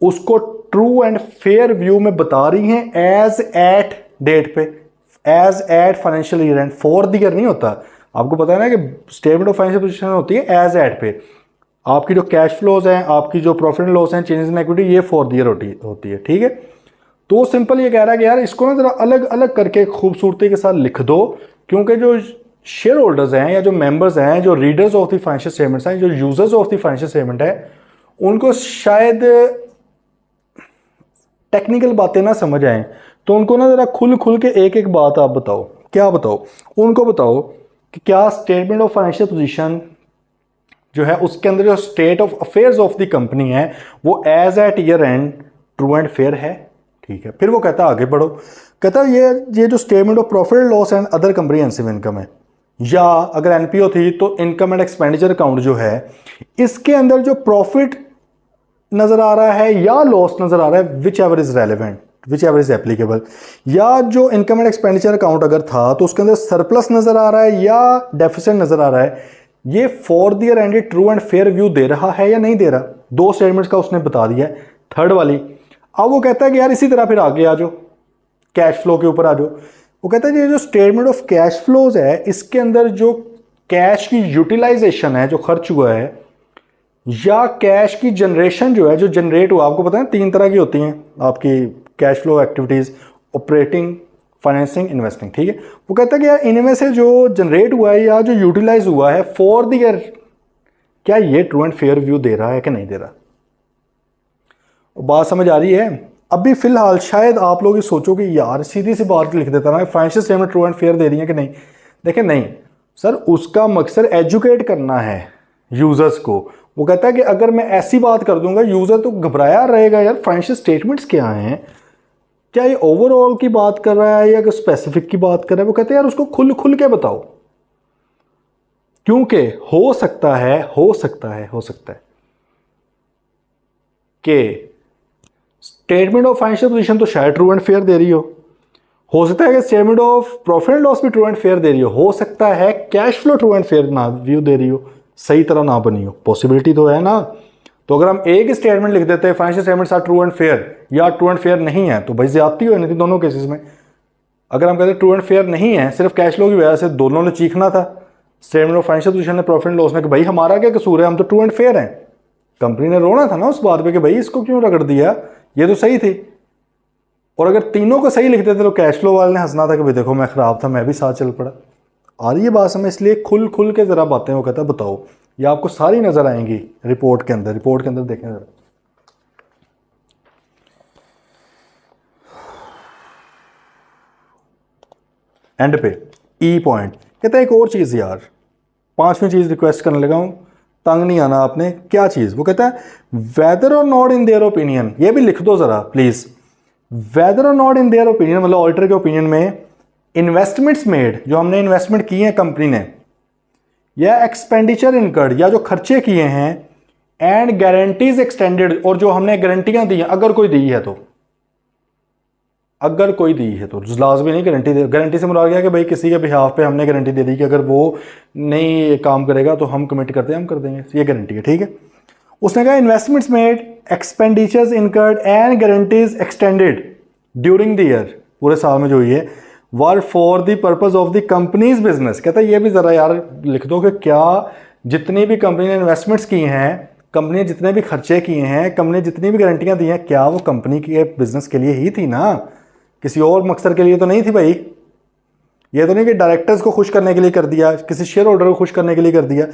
उसको ट्रू एंड फेयर व्यू में बता रही हैं एज एट डेट पे, as at financial year end, for the year नहीं होता। आपको पता है ना कि स्टेटमेंट ऑफ फाइनेंशियल पोजीशन होती है एज एट पे, आपकी जो कैश फ्लोज हैं, आपकी जो प्रॉफिट एंड लॉस हैं, चेंजेस इन इक्विटी, ये फॉर द ईयर होती है, ठीक है। तो सिंपल ये कह रहा है कि यार इसको ना जरा अलग अलग करके खूबसूरती के साथ लिख दो, क्योंकि जो शेयर होल्डर्स हैं या जो मेंबर्स हैं, जो readers of the financial statements हैं, जो users of the financial statement है, उनको शायद टेक्निकल बातें ना समझ आए, तो उनको ना जरा खुल के एक एक बात आप बताओ। क्या बताओ? उनको बताओ कि क्या स्टेटमेंट ऑफ फाइनेंशियल पोजीशन जो है उसके अंदर जो state of affairs of the company है वो as at year end true and fair है, ठीक है। फिर वो कहता आगे बढ़ो, कहता ये जो statement of profit and loss and other comprehensive income है, या अगर एनपीओ थी तो इनकम एंड एक्सपेंडिचर अकाउंट जो है, इसके अंदर जो प्रॉफिट नज़र आ रहा है या लॉस नज़र आ रहा है, which ever is relevant, which ever is applicable. या जो इनकम एंड एक्सपेंडिचर अकाउंट अगर था तो उसके अंदर सरप्लस नज़र आ रहा है या डेफिसिट नज़र आ रहा है, ये for the year ended true and fair view दे रहा है या नहीं दे रहा। दो स्टेटमेंट्स का उसने बता दिया है। थर्ड वाली, अब वो कहता है कि यार इसी तरह फिर आगे आ जाओ, कैश फ्लो के ऊपर आ जाओ। वो कहता है कि ये जो स्टेटमेंट ऑफ कैश फ्लोज है, इसके अंदर जो कैश की यूटिलाइजेशन है, जो खर्च हुआ है, या कैश की जनरेशन जो है, जो जनरेट हुआ, आपको पता है 3 तरह की होती हैं आपकी cash flow activities, operating, financing, investing, ठीक है। वो कहता है कि यार इनमें से जो जनरेट हुआ है या जो यूटिलाइज हुआ है फॉर द ईयर, क्या ये ट्रू एंड फेयर व्यू दे रहा है कि नहीं दे रहा। बात समझ आ रही है। अभी फिलहाल शायद आप लोग ये सोचो कि यार सीधी सी बात लिख देता ना, financial statement true and fair दे रही है कि नहीं। देखिए नहीं सर, उसका मकसद एजुकेट करना है यूजर्स को। वो कहता है कि अगर मैं ऐसी बात कर दूंगा यूजर तो घबराया रहेगा, यार फाइनेंशियल स्टेटमेंट्स क्या हैं, क्या ये ओवरऑल की बात कर रहा है या स्पेसिफिक की बात कर रहा है। वो कहते हैं यार उसको खुल खुल के बताओ, क्योंकि हो सकता है कि स्टेटमेंट ऑफ फाइनेंशियल पोजीशन तो शायद ट्रू एंड फेयर दे रही हो सकता है कि statement of profit and loss भी ट्रू एंड फेयर दे रही हो सकता है cash flow true and fair ना व्यू दे रही हो, सही तरह ना बनी हो, पॉसिबिलिटी तो है ना। तो अगर हम एक स्टेटमेंट लिख देते हैं financial statements are true and fair या ट्रू एंड फेयर नहीं है, तो भाई ज्यादती हो नहीं थी दोनों केसेस में। अगर हम कहते हैं ट्रू एंड फेयर नहीं है, सिर्फ कैश फ्लो की वजह से दोनों ने चीखना था, स्टेटमेंट ऑफ फाइनेंशियल पोजीशन ने, प्रॉफिट एंड लॉस ने, कि भाई हमारा क्या कसूर है, हम तो ट्रू एंड फेयर हैं। कंपनी ने रोना था ना उस बात पे कि भाई इसको क्यों रगड़ दिया, ये तो सही थी। और अगर तीनों को सही लिख देते तो कैश फ्लो वाले ने हंसना था कि भाई देखो मैं खराब था, मैं भी साथ चल पड़ा। और ये बात समझ, इसलिए खुल खुल के जरा बातें वो कहता है बताओ, ये आपको सारी नजर आएंगी रिपोर्ट के अंदर देखें जरा। एंड पे ई पॉइंट कहता है एक और चीज यार, 5वीं चीज रिक्वेस्ट करने लगा हूं, तंग नहीं आना आपने। क्या चीज? वो कहता है वेदर और नॉट इन देयर ओपिनियन, ये भी लिख दो जरा प्लीज। वेदर और नॉट इन देयर ओपिनियन मतलब ऑडिटर के ओपिनियन में इन्वेस्टमेंट्स मेड, जो हमने इन्वेस्टमेंट की है कंपनी ने, या एक्सपेंडिचर इनकर्ड या जो खर्चे किए हैं, एंड गारंटीज एक्सटेंडेड और जो हमने गारंटियां दी हैं, अगर कोई दी है तो, लाजमी नहीं गारंटी दे। गारंटी से मुराद गया कि भाई किसी के बिहाफ पे हमने गारंटी दे दी कि अगर वो नहीं काम करेगा तो हम कमिट करते हैं, हम कर देंगे, ये गारंटी है, ठीक है। उसने कहा investments made, expenditures incurred and guarantees extended during the year, पूरे साल में जो हुई है, were for the purpose of the companies business. कहता है ये भी जरा यार लिख दो कि क्या जितनी भी कंपनी ने इन्वेस्टमेंट्स की हैं, कंपनी ने जितने भी खर्चे किए हैं, कंपनी ने जितनी भी गारंटियां दी हैं, क्या वो कंपनी के बिजनेस के लिए ही थी ना, किसी और मकसद के लिए तो नहीं थी भाई। ये तो नहीं कि डायरेक्टर्स को खुश करने के लिए कर दिया, किसी शेयर होल्डर को खुश करने के लिए कर दिया।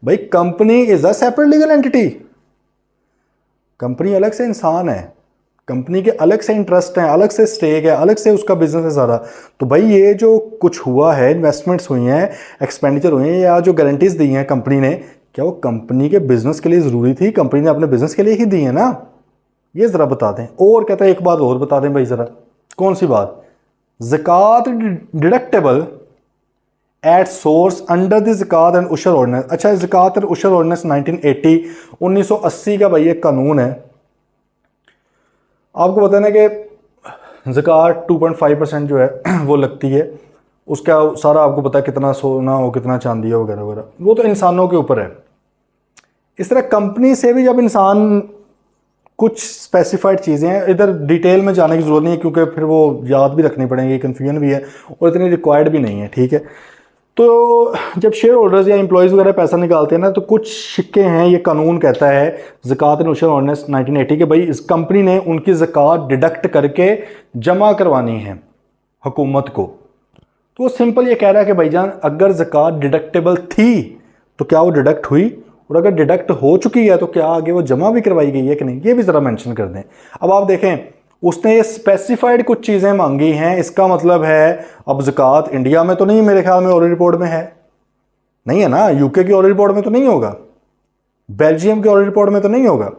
भाई company is a separate legal entity, company अलग से इंसान है, कंपनी के अलग से इंटरेस्ट हैं, अलग से स्टेक है, अलग से उसका बिजनेस है सारा। तो भाई ये जो कुछ हुआ है, इन्वेस्टमेंट्स हुई हैं, एक्सपेंडिचर हुए हैं, या जो गारंटीज दी हैं कंपनी ने, क्या वो कंपनी के बिजनेस के लिए ज़रूरी थी? कंपनी ने अपने बिजनेस के लिए ही दी है ना, ये ज़रा बता दें। और कहता है एक बात और बता दें भाई ज़रा, कौन सी बात? Zakat deductible at source under the zakat and ushr ordinance. अच्छा, ज़कात एंड उशर ऑर्डिनेंस 1980 का भाई एक कानून है। आपको पता है ना कि ज़कात 2.5% जो है वो लगती है, उसका सारा आपको पता है कितना सोना हो, कितना चांदी हो, वगैरह वगैरह, वो तो इंसानों के ऊपर है। इस तरह कंपनी से भी जब इंसान कुछ स्पेसिफाइड चीज़ें हैं, इधर डिटेल में जाने की ज़रूरत नहीं है क्योंकि फिर वो याद भी रखनी पड़ेंगी, कन्फ्यूजन भी है और इतनी रिक्वायर्ड भी नहीं है, ठीक है। तो जब शेयर होल्डर्स या एम्प्लॉयज़ वगैरह पैसा निकालते हैं ना, तो कुछ शिक्के हैं, ये कानून कहता है ज़कात एंड उशर ऑर्डिनेंस 1980 के, भाई इस कंपनी ने उनकी ज़कात डिडक्ट करके जमा करवानी है हुकूमत को। तो वो सिंपल ये कह रहा है कि भाईजान अगर ज़कात डिडक्टेबल थी तो क्या वो डिडक्ट हुई, और अगर डिडक्ट हो चुकी है तो क्या आगे वो जमा भी करवाई गई है कि नहीं, ये भी ज़रा मेंशन कर दें। अब आप देखें उसने ये स्पेसिफाइड कुछ चीज़ें मांगी हैं, इसका मतलब है अब ज़कात इंडिया में तो नहीं, मेरे ख्याल में ऑडिट रिपोर्ट में है नहीं, है ना, यूके की ऑडिट रिपोर्ट में तो नहीं होगा, बेल्जियम की ऑडिट रिपोर्ट में तो नहीं होगा,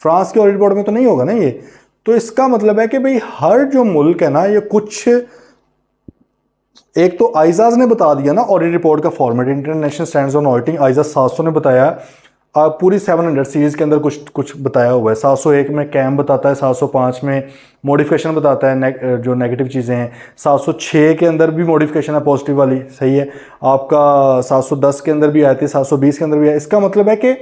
फ्रांस की ऑडिट रिपोर्ट में तो नहीं होगा ना ये। तो इसका मतलब है कि भाई हर जो मुल्क है ना, ये कुछ, एक तो आइजाज ने बता दिया ना ऑडिट रिपोर्ट का format, international standards on auditing, ISAs 700 ने बताया। पूरी 700 सीरीज़ के अंदर कुछ कुछ बताया हुआ है। 701 में कैम बताता है, 705 में मॉडिफिकेशन बताता है, जो नेगेटिव चीज़ें हैं। 706 के अंदर भी मॉडिफिकेशन है पॉजिटिव वाली, सही है। आपका 710 के अंदर भी आती है, 720 के अंदर भी है। इसका मतलब है कि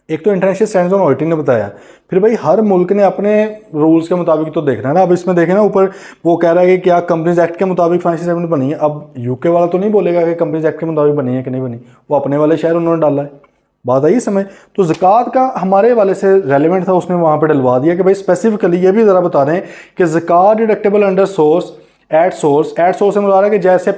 एक तो इंटरनेशनल स्टैंडर्ड्स ऑन ऑडिटिंग ने बताया, फिर भाई हर मुल्क ने अपने रूल्स के मुताबिक तो देखना है ना। अब इसमें देखें ना, ऊपर वो कह रहा है कि क्या कंपनीज एक्ट के मुताबिक फाइनेंशियल स्टेटमेंट बनी है। अब यूके वाला तो नहीं बोलेगा कि कंपनीज एक्ट के मुताबिक बनी है कि नहीं बनी, वो अपने वाले शहर उन्होंने डाला है। बात आई समझ। तो ज़कात का हमारे वाले से रेलिवेंट था, उसने वहाँ पे डलवा दिया कि भाई स्पेसिफिकली ये भी ज़रा बता रहे हैं कि zakat deductible under source at source से मुझे आ रहा है कि जैसे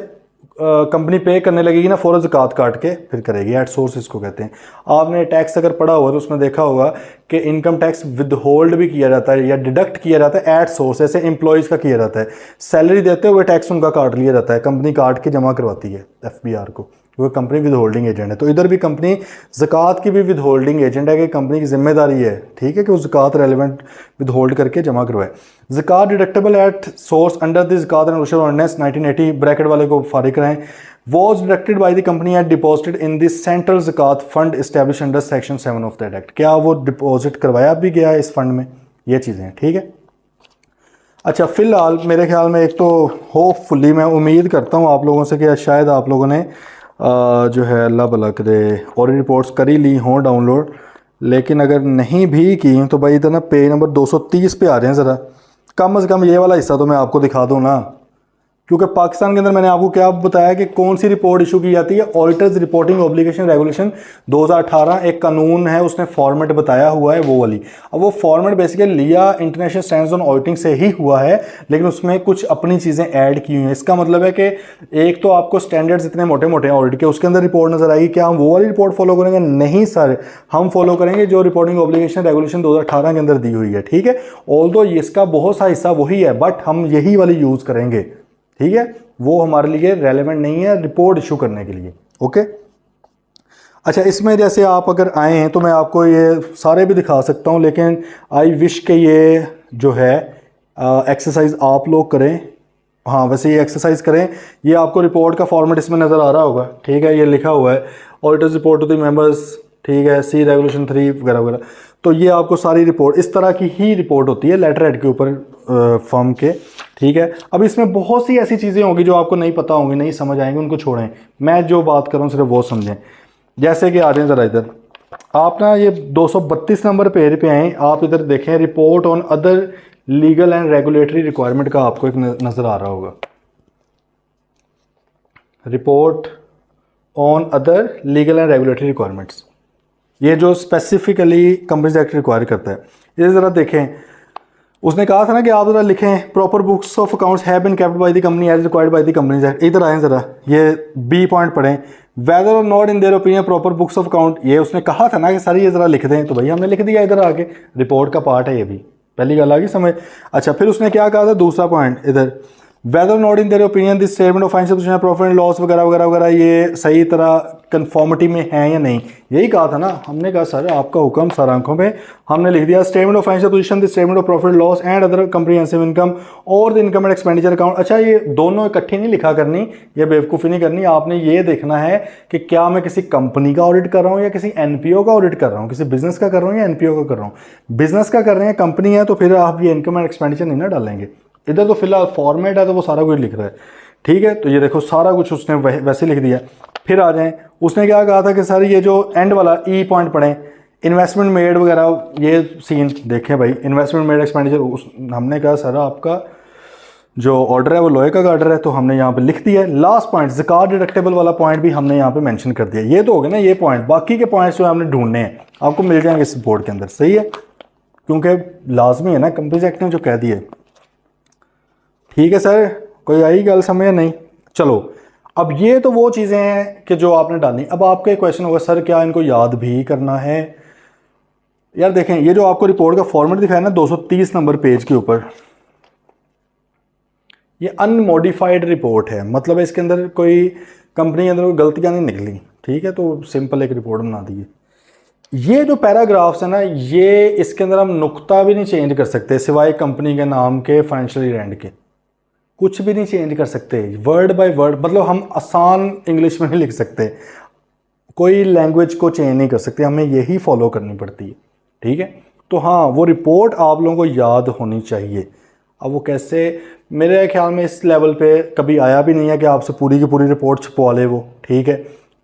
कंपनी पे करने लगेगी ना, फ़ौरन ज़कात काट के फिर करेगी। एट सोर्स इसको कहते हैं। आपने टैक्स अगर पढ़ा हुआ तो उसमें देखा होगा कि इनकम टैक्स विद होल्ड भी किया जाता है या डिडक्ट किया जाता है एट सोर्स, ऐसे एम्प्लॉयज़ का किया जाता है। सैलरी देते हुए टैक्स उनका काट लिया जाता है, कंपनी काट के जमा करवाती है FBR को, क्योंकि कंपनी विद होल्डिंग एजेंट है। तो इधर भी कंपनी ज़कात की भी विद होल्डिंग एजेंट है कि कंपनी की जिम्मेदारी है, ठीक है, कि वो ज़कात रेलिवेंट विद होल्ड करके जमा करवाए। Zakat deductible at source under the zakat and regulation ordinance 1980, bracket वाले को फारिग कराएं, was deducted by the company and deposited in the central zakat fund establish under section 7 of that act. क्या वो डिपॉजिट करवाया भी गया है इस फंड में, ये चीज़ें हैं, ठीक है। अच्छा, फ़िलहाल मेरे ख्याल में एक तो होपफुली मैं उम्मीद करता हूँ आप लोगों से कि शायद आप लोगों ने जो है अल्लाह भला करे ऑडिट रिपोर्ट्स कर ही ली हों डाउनलोड, लेकिन अगर नहीं भी की तो भाई इधर ना पेज नंबर 230 पे आ रहे हैं। ज़रा कम से कम ये वाला हिस्सा तो मैं आपको दिखा दूँ ना, क्योंकि पाकिस्तान के अंदर मैंने आपको क्या बताया कि कौन सी रिपोर्ट इशू की जाती है। ऑडिटर्स रिपोर्टिंग ऑब्लिगेशन रेगुलेशन 2018 एक कानून है, उसने फॉर्मेट बताया हुआ है वो वाली। अब वो फॉर्मेट बेसिकली लिया इंटरनेशनल स्टैंडर्ड्स ऑन ऑडिटिंग से ही हुआ है, लेकिन उसमें कुछ अपनी चीज़ें ऐड की हुई हैं। इसका मतलब है कि एक तो आपको स्टैंडर्ड्स इतने मोटे मोटे हैं ऑडिट के, उसके अंदर रिपोर्ट नजर आएगी। क्या हम वो वाली रिपोर्ट फॉलो करेंगे? नहीं सर, हम फॉलो करेंगे जो रिपोर्टिंग ऑब्लिगेशन रेगुलेशन 2018 के अंदर दी हुई है, ठीक है। ऑल्दो इसका बहुत सा हिस्सा वही है, बट हम यही वाली यूज़ करेंगे, ठीक है। वो हमारे लिए रेलेवेंट नहीं है रिपोर्ट इशू करने के लिए, ओके। अच्छा, इसमें जैसे आप अगर आए हैं तो मैं आपको ये सारे भी दिखा सकता हूँ, लेकिन आई विश के ये जो है एक्सरसाइज आप लोग करें। हाँ, वैसे ये एक्सरसाइज करें। ये आपको रिपोर्ट का फॉर्मेट इसमें नज़र आ रहा होगा, ठीक है। ये लिखा हुआ है auditors report to the members, ठीक है, सी रेगुलेशन 3 वगैरह वगैरह। तो ये आपको सारी रिपोर्ट इस तरह की ही रिपोर्ट होती है लेटर हेड के ऊपर फर्म के, ठीक है। अब इसमें बहुत सी ऐसी चीज़ें होंगी जो आपको नहीं पता होंगी, नहीं समझ आएंगी, उनको छोड़ें। मैं जो बात कर रहा हूँ सिर्फ वो समझें। जैसे कि आ रहे हैं ज़रा इधर, आप ना ये 232 नंबर पेज पे आएँ, आप इधर देखें report on other legal and regulatory requirement का आपको एक नज़र आ रहा होगा। Report on other legal and regulatory requirements, ये जो स्पेसिफिकली कंपनीज एक्ट रिक्वायर करता है। ये ज़रा देखें, उसने कहा था ना कि आप ज़रा लिखें proper books of accounts have been kept by the company as required by the companies act. इधर आए ज़रा, ये बी पॉइंट पढ़ें, वेदर और not in their opinion proper books of account. ये उसने कहा था ना कि सर ये ज़रा लिख दें, तो भैया हमने लिख दिया इधर आके, रिपोर्ट का पार्ट है ये भी, पहली गल आ गई समझ। अच्छा, फिर उसने क्या कहा था दूसरा पॉइंट इधर, whether not in their opinion this statement of financial position profit and loss वगैरह वगैरह वगैरह ये सही तरह कंफॉर्मिटी में है या नहीं। यही कहा था ना हमने, कहा सर आपका हुक्म सर आंखों पे, हमने लिख दिया statement of financial position this statement of profit loss and other comprehensive income or the income and expenditure account. अच्छा, ये दोनों इकट्ठी नहीं लिखा करनी, ये बेवकूफ़ी नहीं करनी। आपने ये देखना है कि क्या मैं किसी कंपनी का ऑडिट कर रहा हूँ या किसी NPO का ऑडिट कर रहा हूँ, किसी बिजनेस का कर रहा हूँ या NPO का कर रहा हूँ। बिजनेस का कर रहे हैं, कंपनी है, तो फिर आप ये इनकम एंड एक्सपेंडिचर नहीं ना डालेंगे। इधर तो फिलहाल फॉर्मेट है तो वो सारा कुछ लिख रहा है, ठीक है। तो ये देखो सारा कुछ उसने वैसे लिख दिया। फिर आ जाएं, उसने क्या कहा था कि सर ये जो एंड वाला ई पॉइंट पढ़ें, इन्वेस्टमेंट मेड वगैरह, ये सीन देखें भाई, इन्वेस्टमेंट मेड एक्सपेंडिचर। हमने कहा सर आपका जो ऑर्डर है वो लोहे का ऑर्डर है, तो हमने यहाँ पे लिख दिया है। लास्ट पॉइंट ज़कात डिडक्टेबल वाला पॉइंट भी हमने यहाँ पे मेंशन कर दिया। ये तो हो गए ना ये पॉइंट, बाकी के पॉइंट्स जो हमने ढूंढने हैं आपको मिल जाएंगे इस बोर्ड के अंदर, सही है, क्योंकि लाजमी है ना, कंपनीज एक्ट ने जो कह दिए। ठीक है सर, कोई आई गल समझ नहीं? चलो, अब ये तो वो चीज़ें हैं कि जो आपने डालनी। अब आपका एक क्वेश्चन होगा सर क्या इनको याद भी करना है? यार देखें, ये जो आपको रिपोर्ट का फॉर्मेट दिखाया ना 230 नंबर पेज के ऊपर, ये अनमॉडिफाइड रिपोर्ट है, मतलब इसके अंदर कोई कंपनी के अंदर कोई गलतियां नहीं निकली, ठीक है, तो सिंपल एक रिपोर्ट बना दी है। ये जो पैराग्राफ्स है ना, ये इसके अंदर हम नुक्ता भी नहीं चेंज कर सकते सिवाय कंपनी के नाम के, फाइनेंशियल ईयर एंड के, कुछ भी नहीं चेंज कर सकते वर्ड बाय वर्ड। मतलब हम आसान इंग्लिश में नहीं लिख सकते, कोई लैंग्वेज को चेंज नहीं कर सकते, हमें यही फॉलो करनी पड़ती है, ठीक है। तो हाँ, वो रिपोर्ट आप लोगों को याद होनी चाहिए। अब वो कैसे, मेरे ख्याल में इस लेवल पे कभी आया भी नहीं है कि आपसे पूरी की पूरी रिपोर्ट छपवा ले वो, ठीक है।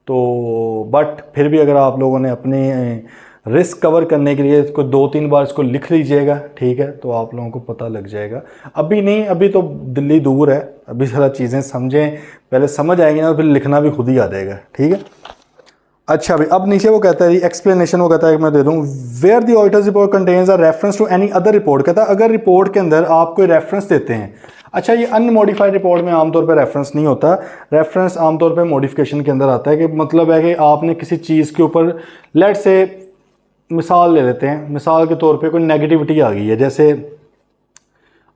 तो बट फिर भी अगर आप लोगों ने अपने रिस्क कवर करने के लिए इसको 2-3 बार इसको लिख लीजिएगा, ठीक है, तो आप लोगों को पता लग जाएगा। अभी नहीं, अभी तो दिल्ली दूर है, अभी ज़रा चीज़ें समझें, पहले समझ आएंगी ना, फिर लिखना भी खुद ही आ जाएगा, ठीक है। अच्छा भाई, अब नीचे वो कहता है एक्सप्लेनेशन, वो कहता है कि मैं दे दूं, where the auditors report contains a reference to any other report. कहता है अगर रिपोर्ट के अंदर आप कोई रेफरेंस देते हैं, अच्छा ये अनमोडिफाइड रिपोर्ट में आमतौर पर रेफरेंस नहीं होता, रेफरेंस आमतौर पर मॉडिफिकेशन के अंदर आता है, कि मतलब है कि आपने किसी चीज़ के ऊपर, लेट से मिसाल ले लेते हैं, मिसाल के तौर पे कोई नेगेटिविटी आ गई है, जैसे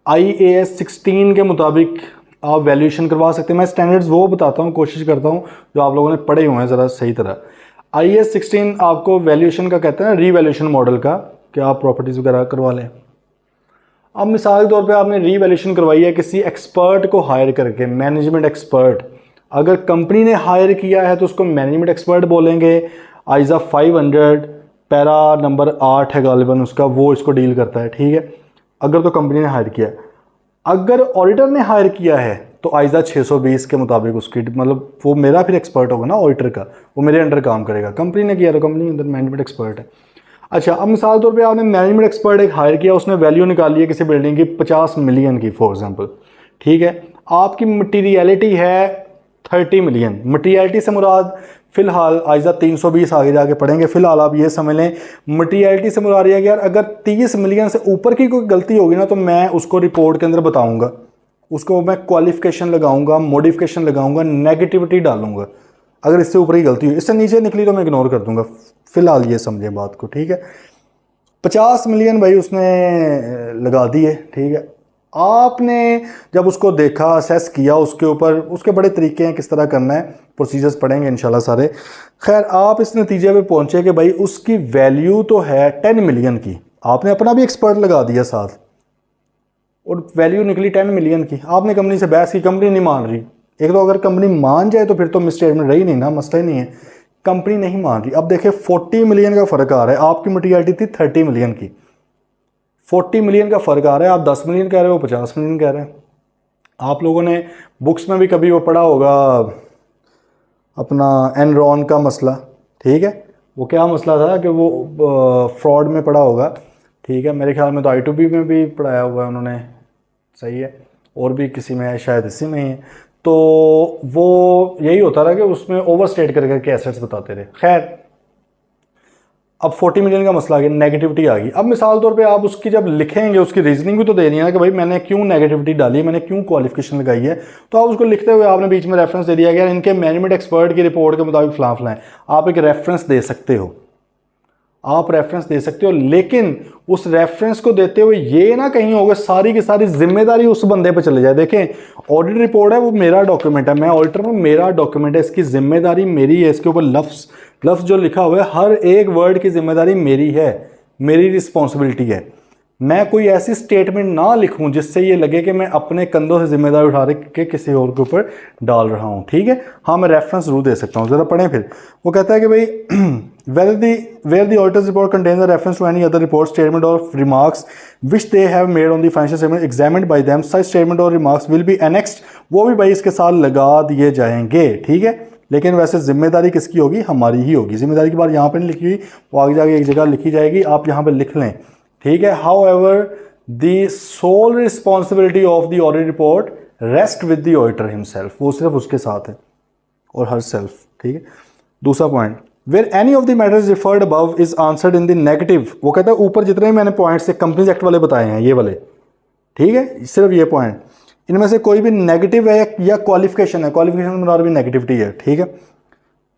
IAS 16 के मुताबिक आप वैल्यूएशन करवा सकते हैं। मैं स्टैंडर्ड्स वो बताता हूँ, कोशिश करता हूँ जो आप लोगों ने पढ़े हुए हैं ज़रा सही तरह। IAS 16 आपको वैल्यूएशन का कहते हैं ना, रीवैल्यूएशन मॉडल का, कि आप प्रॉपर्टीज़ वगैरह करवा लें। अब मिसाल के तौर पे आपने रीवैल्यूएशन करवाई है किसी एक्सपर्ट को हायर करके, मैनेजमेंट एक्सपर्ट। अगर कंपनी ने हायर किया है तो उसको मैनेजमेंट एक्सपर्ट बोलेंगे। आइज़ा 500 पैरा नंबर 8 है गालिबन उसका, वो इसको डील करता है, ठीक है, अगर तो कंपनी ने हायर किया। अगर ऑडिटर ने हायर किया है तो आइज़ा 620 के मुताबिक उसकी, मतलब वो मेरा फिर एक्सपर्ट होगा ना ऑडिटर का, वो मेरे अंडर काम करेगा। कंपनी ने किया तो कंपनी के अंदर मैनेजमेंट एक्सपर्ट है। अच्छा, अब मिसाल तौर पे आपने मैनेजमेंट एक्सपर्ट एक हायर किया, उसने वैल्यू निकाली है किसी बिल्डिंग की 50 मिलियन की फॉर एग्जांपल, ठीक है। आपकी मटीरियलिटी है 30 मिलियन। मटीरियलिटी से मुराद फिलहाल आइज़ा 320 आगे जाके पढ़ेंगे, फिलहाल आप ये समझ लें मटीरियलिटी से मुराद है कि यार अगर 30 मिलियन से ऊपर की कोई गलती होगी ना तो मैं उसको रिपोर्ट के अंदर बताऊंगा, उसको मैं क्वालिफिकेशन लगाऊंगा, मॉडिफिकेशन लगाऊंगा, नेगेटिविटी डालूंगा। अगर इससे ऊपर की गलती हुई, इससे नीचे निकली तो मैं इग्नोर कर दूंगा। फिलहाल ये समझें बात को, ठीक है। 50 मिलियन भाई उसने लगा दिए, ठीक है। आपने जब उसको देखा, असेस किया, उसके ऊपर उसके बड़े तरीके हैं किस तरह करना है, प्रोसीजर्स पढ़ेंगे इंशाल्लाह सारे। खैर, आप इस नतीजे पे पहुंचे कि भाई उसकी वैल्यू तो है 10 मिलियन की, आपने अपना भी एक्सपर्ट लगा दिया साथ, और वैल्यू निकली 10 मिलियन की। आपने कंपनी से बहस की, कंपनी नहीं मान रही। एक तो अगर कंपनी मान जाए तो फिर तो मिसस्टेटमेंट रही नहीं ना, मसला ही नहीं है, कंपनी नहीं मान रही। अब देखिए 40 मिलियन का फ़र्क आ रहा है, आपकी मटीरियलिटी थी 30 मिलियन की, 40 मिलियन का फ़र्क आ रहा है। आप 10 मिलियन कह रहे हो, 50 मिलियन कह रहे हैं। आप लोगों ने बुक्स में भी कभी वो पढ़ा होगा अपना एनरॉन का मसला, ठीक है। वो क्या मसला था कि वो फ्रॉड में पढ़ा होगा, ठीक है। मेरे ख्याल में तो I2B में भी पढ़ाया हुआ है उन्होंने, सही है, और भी किसी में है, शायद इसी में ही है। तो वो यही होता रहा कि उसमें ओवर स्टेट कर करके एसेट्स बताते रहे। खैर, अब 40 मिलियन का मसला आ गया, नेगेटिविटी आ गई। अब मिसाल तौर पे आप उसकी जब लिखेंगे, उसकी रीजनिंग भी तो देनी है ना कि भाई मैंने क्यों नेगेटिविटी डाली है, मैंने क्यों क्वालिफिकेशन लगाई है। तो आप उसको लिखते हुए आपने बीच में रेफरेंस दे दिया गया, इनके मैनेजमेंट एक्सपर्ट की रिपोर्ट के मुताबिक फलां फलां है। आप एक रेफरेंस दे सकते हो, आप रेफरेंस दे सकते हो, लेकिन उस रेफरेंस को देते हुए ये ना कहीं होगा सारी की सारी जिम्मेदारी उस बंदे पे चले जाए। देखें, ऑडिट रिपोर्ट है, वो मेरा डॉक्यूमेंट है, मैं ऑडिटर हूं, मेरा डॉक्यूमेंट है, इसकी जिम्मेदारी मेरी है, इसके ऊपर लफ्ज लफ्ज जो लिखा हुआ है हर एक वर्ड की जिम्मेदारी मेरी है, मेरी रिस्पॉन्सिबिलिटी है। मैं कोई ऐसी स्टेटमेंट ना लिखूं जिससे ये लगे कि मैं अपने कंधों से जिम्मेदारी उठा के किसी और के ऊपर डाल रहा हूं, ठीक है। हाँ, मैं रेफरेंस जरूर दे सकता हूं, जरा पढ़ें फिर। वो कहता है कि भाई where the auditor's report contains a reference to any other report, statement or remarks which they have made on the financial statement examined by them, such statement or remarks will be annexed। वो भी भाई इसके साथ लगा दिए जाएंगे, ठीक है। लेकिन वैसे जिम्मेदारी किसकी होगी, हमारी ही होगी। जिम्मेदारी की बात यहाँ पे नहीं लिखी हुई, वो आगे जाके एक जगह लिखी जाएगी, आप यहाँ पे लिख लें, ठीक है। However, the sole responsibility of the audit report rest with the auditor himself, वो सिर्फ उसके साथ है और हर सेल्फ, ठीक है। दूसरा point, where any of the matters referred above is answered in the negative. वो कहता है ऊपर जितने मैंने पॉइंट्स कंपनीज एक्ट वाले बताए हैं, ये वाले, ठीक है, सिर्फ ये पॉइंट, इनमें से कोई भी नेगेटिव है या क्वालिफिकेशन है, क्वालिफिकेशन में भी नेगेटिविटी है, ठीक है।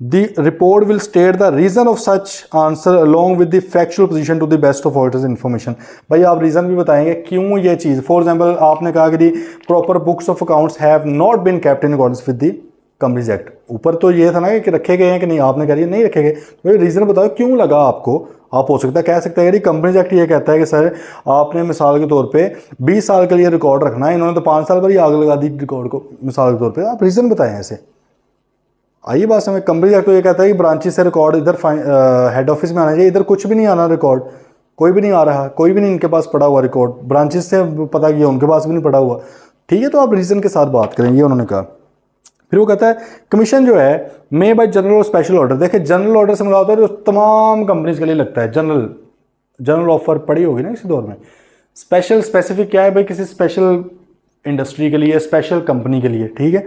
The report will state the reason of such answer along with the factual position to the best of auditors information. भाई आप रीजन भी बताएंगे क्यों ये चीज़, फॉर एग्जाम्पल आपने कहा कि proper books of accounts have not been kept in accordance with the companies act. ऊपर तो ये था ना कि रखे गए हैं कि नहीं, आपने कह दिया नहीं रखे गए, तो रीज़न बताओ क्यों लगा आपको। आप हो सकता है कह सकते हैं कि कंपनीज एक्ट ये कहता है कि सर आपने मिसाल के तौर पे 20 साल के लिए रिकॉर्ड रखना है, इन्होंने तो 5 साल पर ही आग लगा दी रिकॉर्ड को, मिसाल के तौर पे। आप रीज़न बताएं ऐसे, आइए बात समझ। कंपनी एक्ट तो ये कहता है कि ब्रांचेस से रिकॉर्ड इधर हेड ऑफिस में आना चाहिए, इधर कुछ भी नहीं आना रिकॉर्ड, कोई भी नहीं आ रहा, कोई भी नहीं इनके पास पड़ा हुआ रिकॉर्ड, ब्रांचेस से पता किया उनके पास भी नहीं पड़ा हुआ। ठीक है, तो आप रीज़न के साथ बात करें, ये उन्होंने कहा। फिर वो कहता है कमीशन जो है मे bye general or special order. देखिए जनरल ऑर्डर से मुराद है जो तमाम कंपनीज के लिए लगता है, जनरल ऑफर पड़ी होगी ना इसी दौर में। स्पेशल स्पेसिफिक क्या है भाई, किसी स्पेशल इंडस्ट्री के लिए, स्पेशल कंपनी के लिए। ठीक है,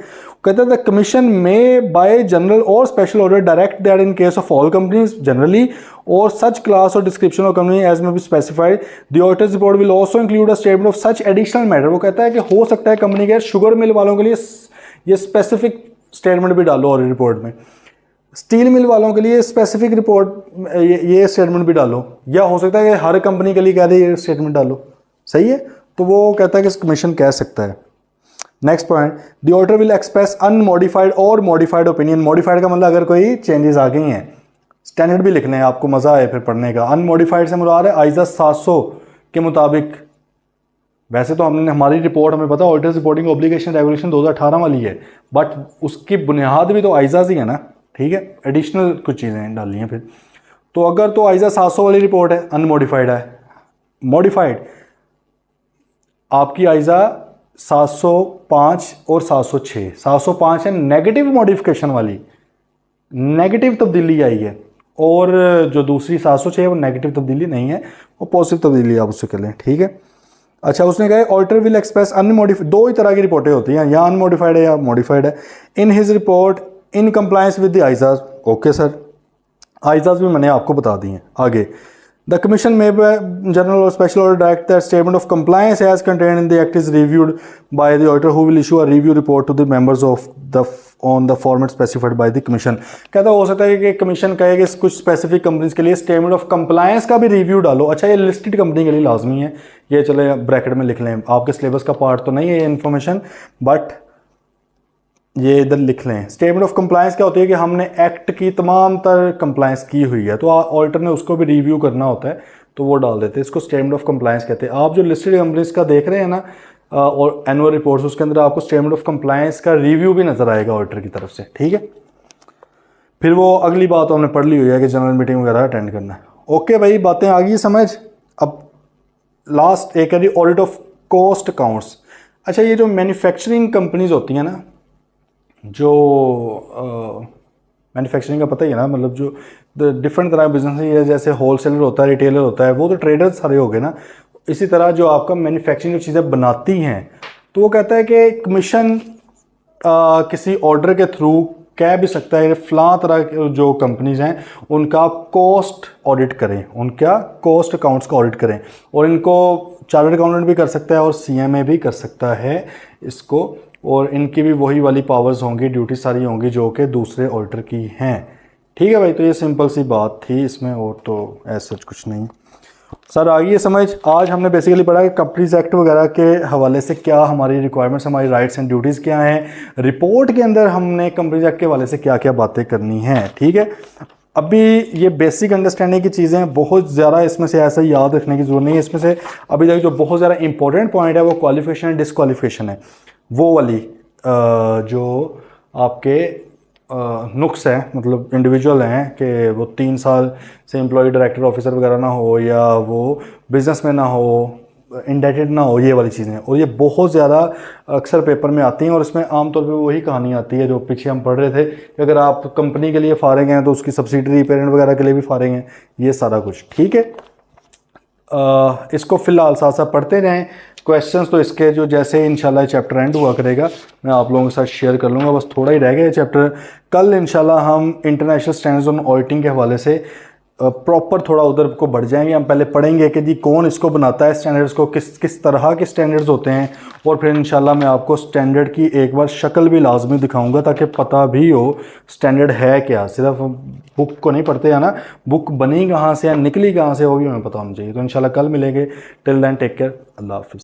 कहते हैं कमीशन में by general or special order direct that in case of all companies generally or such class or description of company as may be specified the auditors report will also include a statement of such additional matter. वो कहता है कि हो सकता है कंपनी के शुगर मिल वालों के लिए ये स्पेसिफिक स्टेटमेंट भी डालो और रिपोर्ट में, स्टील मिल वालों के लिए स्पेसिफिक रिपोर्ट ये स्टेटमेंट भी डालो, या हो सकता है कि हर कंपनी के लिए कह दे ये स्टेटमेंट डालो। सही है, तो वो कहता है कि कमीशन कह सकता है। Next point, the auditor will express unmodified और मॉडिफाइड ओपिनियन। मॉडिफाइड का मतलब अगर कोई चेंजेस आ गई हैं, स्टैंडर्ड भी लिखने हैं, आपको मजा आए फिर पढ़ने का। अनमॉडिफाइड से मुराद है आइजा 700 के मुताबिक। वैसे तो हमने हमारी रिपोर्ट हमें पता ऑडिटर्स रिपोर्टिंग ऑब्लिगेशन रेगुलेशन 2018 वाली है, बट उसकी बुनियाद भी तो आइजा ही है ना। ठीक है, एडिशनल कुछ चीज़ें डाली हैं फिर। तो अगर तो आइजा 700 वाली रिपोर्ट है, अनमॉडिफाइड है, मॉडिफाइड आपकी आइजा 705 और 706। 705 है नेगेटिव मॉडिफिकेशन वाली, नेगेटिव तब्दीली आई है, और जो दूसरी 706 है वो नेगेटिव तब्दीली नहीं है, वो पॉजिटिव तब्दीली आप उससे कर लें। ठीक है, अच्छा उसने कहा ऑडिटर विल एक्सप्रेस अनमॉडिफाइड, दो ही तरह की रिपोर्टें होती हैं, या अनमॉडिफाइड है या मॉडिफाइड है। In his report in compliance with the ISAs. Okay sir, ISAs भी मैंने आपको बता दी हैं। आगे the commission may general or special order direct that statement of compliance as contained in the act is reviewed by the auditor who will issue a review report to the members of the on the format specified by the commission. कहता हो सकता है कि कमीशन कहे कि कुछ स्पेसिफिक कंपनीज के लिए स्टेटमेंट ऑफ कंप्लायंस का भी रिव्यू डालो। अच्छा, ये लिस्टेड कंपनी के लिए लाजमी है, ये चले ब्रैकेट में लिख लें, आपके सिलेबस का पार्ट तो नहीं है ये इन्फॉर्मेशन, बट ये इधर लिख लें। स्टेटमेंट ऑफ कंप्लायंस क्या होती है कि हमने एक्ट की तमाम तर कंप्लायंस की हुई है, तो ऑडिटर ने उसको भी रिव्यू करना होता है, तो वो डाल देते हैं, इसको स्टेटमेंट ऑफ कंप्लायंस कहते हैं। आप जो लिस्टेड कंपनीज का देख रहे हैं ना और एनुअल रिपोर्ट्स, उसके अंदर आपको स्टेटमेंट ऑफ कंप्लायंस का रिव्यू भी नजर आएगा ऑडिटर की तरफ से। ठीक है, फिर वो अगली बात हमने पढ़ ली हुई है कि जनरल मीटिंग वगैरह अटेंड करना है। ओके भाई, बातें आ गई समझ। अब लास्ट एक है ऑडिट ऑफ कॉस्ट अकाउंट्स। अच्छा, ये जो मैन्युफैक्चरिंग कंपनीज होती हैं ना, जो मैन्युफैक्चरिंग का पता ही है ना, मतलब जो डिफरेंट तरह का बिजनेस है, जैसे होलसेलर होता है, रिटेलर होता है, वो तो ट्रेडर्स सारे हो गए ना। इसी तरह जो आपका मैन्युफैक्चरिंग जो चीज़ें बनाती हैं, तो वो कहता है कि कमीशन किसी ऑर्डर के थ्रू कह भी सकता है फ़लाँ तरह के जो कंपनीज हैं उनका कॉस्ट ऑडिट करें, उनका कॉस्ट अकाउंट्स का ऑडिट करें, और इनको चार्टर्ड अकाउंटेंट भी कर सकता है और सीएमए भी कर सकता है इसको, और इनकी भी वही वाली पावर्स होंगी, ड्यूटी सारी होंगी जो कि दूसरे ऑडिटर की हैं। ठीक है भाई, तो ये सिंपल सी बात थी इसमें, और तो ऐसा कुछ नहीं। सर आइए समझ, आज हमने बेसिकली पढ़ा कि कंपनीज एक्ट वगैरह के हवाले से क्या हमारी रिक्वायरमेंट्स, हमारी राइट्स एंड ड्यूटीज़ क्या हैं, रिपोर्ट के अंदर हमने कंपनीज एक्ट के हवाले से क्या क्या बातें करनी हैं। ठीक है, अभी ये बेसिक अंडरस्टैंडिंग की चीज़ें हैं, बहुत ज़्यादा इसमें से ऐसा याद रखने की जरूरत नहीं है। इसमें से अभी तक जो बहुत ज़्यादा इंपॉर्टेंट पॉइंट है वो क्वालिफिकेशन एंड डिसक्वालिफिकेशन है, वो वाली जो आपके नुक्स हैं, मतलब इंडिविजुअल हैं कि वो 3 साल से एम्प्लॉय डायरेक्टर ऑफिसर वगैरह ना हो, या वो बिजनेस में ना हो, इंडेटेड ना हो, ये वाली चीज़ें। और ये बहुत ज़्यादा अक्सर पेपर में आती हैं, और इसमें आमतौर पे वही कहानी आती है जो पीछे हम पढ़ रहे थे कि अगर आप कंपनी के लिए फारेग हैं तो उसकी सब्सिडरी पेरेंट वगैरह के लिए भी फारेग हैं, ये सारा कुछ। ठीक है, इसको फ़िलहाल साथ साथ पढ़ते रहें। क्वेश्चंस तो इसके जो जैसे इंशाल्लाह चैप्टर एंड हुआ करेगा मैं आप लोगों के साथ शेयर कर लूँगा, बस थोड़ा ही रह गया चैप्टर। कल इंशाल्लाह हम इंटरनेशनल स्टैंडर्ड्स ऑन ऑडिटिंग के हवाले से प्रॉपर थोड़ा उधर को बढ़ जाएंगे। हम पहले पढ़ेंगे कि जी कौन इसको बनाता है स्टैंडर्ड्स को, किस तरह के स्टैंडर्ड्स होते हैं, और फिर इंशाल्लाह मैं आपको स्टैंडर्ड की एक बार शक्ल भी लाजमी दिखाऊंगा ताकि पता भी हो स्टैंडर्ड है क्या। सिर्फ बुक को नहीं पढ़ते हैं ना, बुक बनी कहाँ से या निकली कहाँ से वो भी हमें पता होना चाहिए। तो इंशाल्लाह कल मिलेंगे। टिल देन टेक केयर, अल्लाह हाफिज़।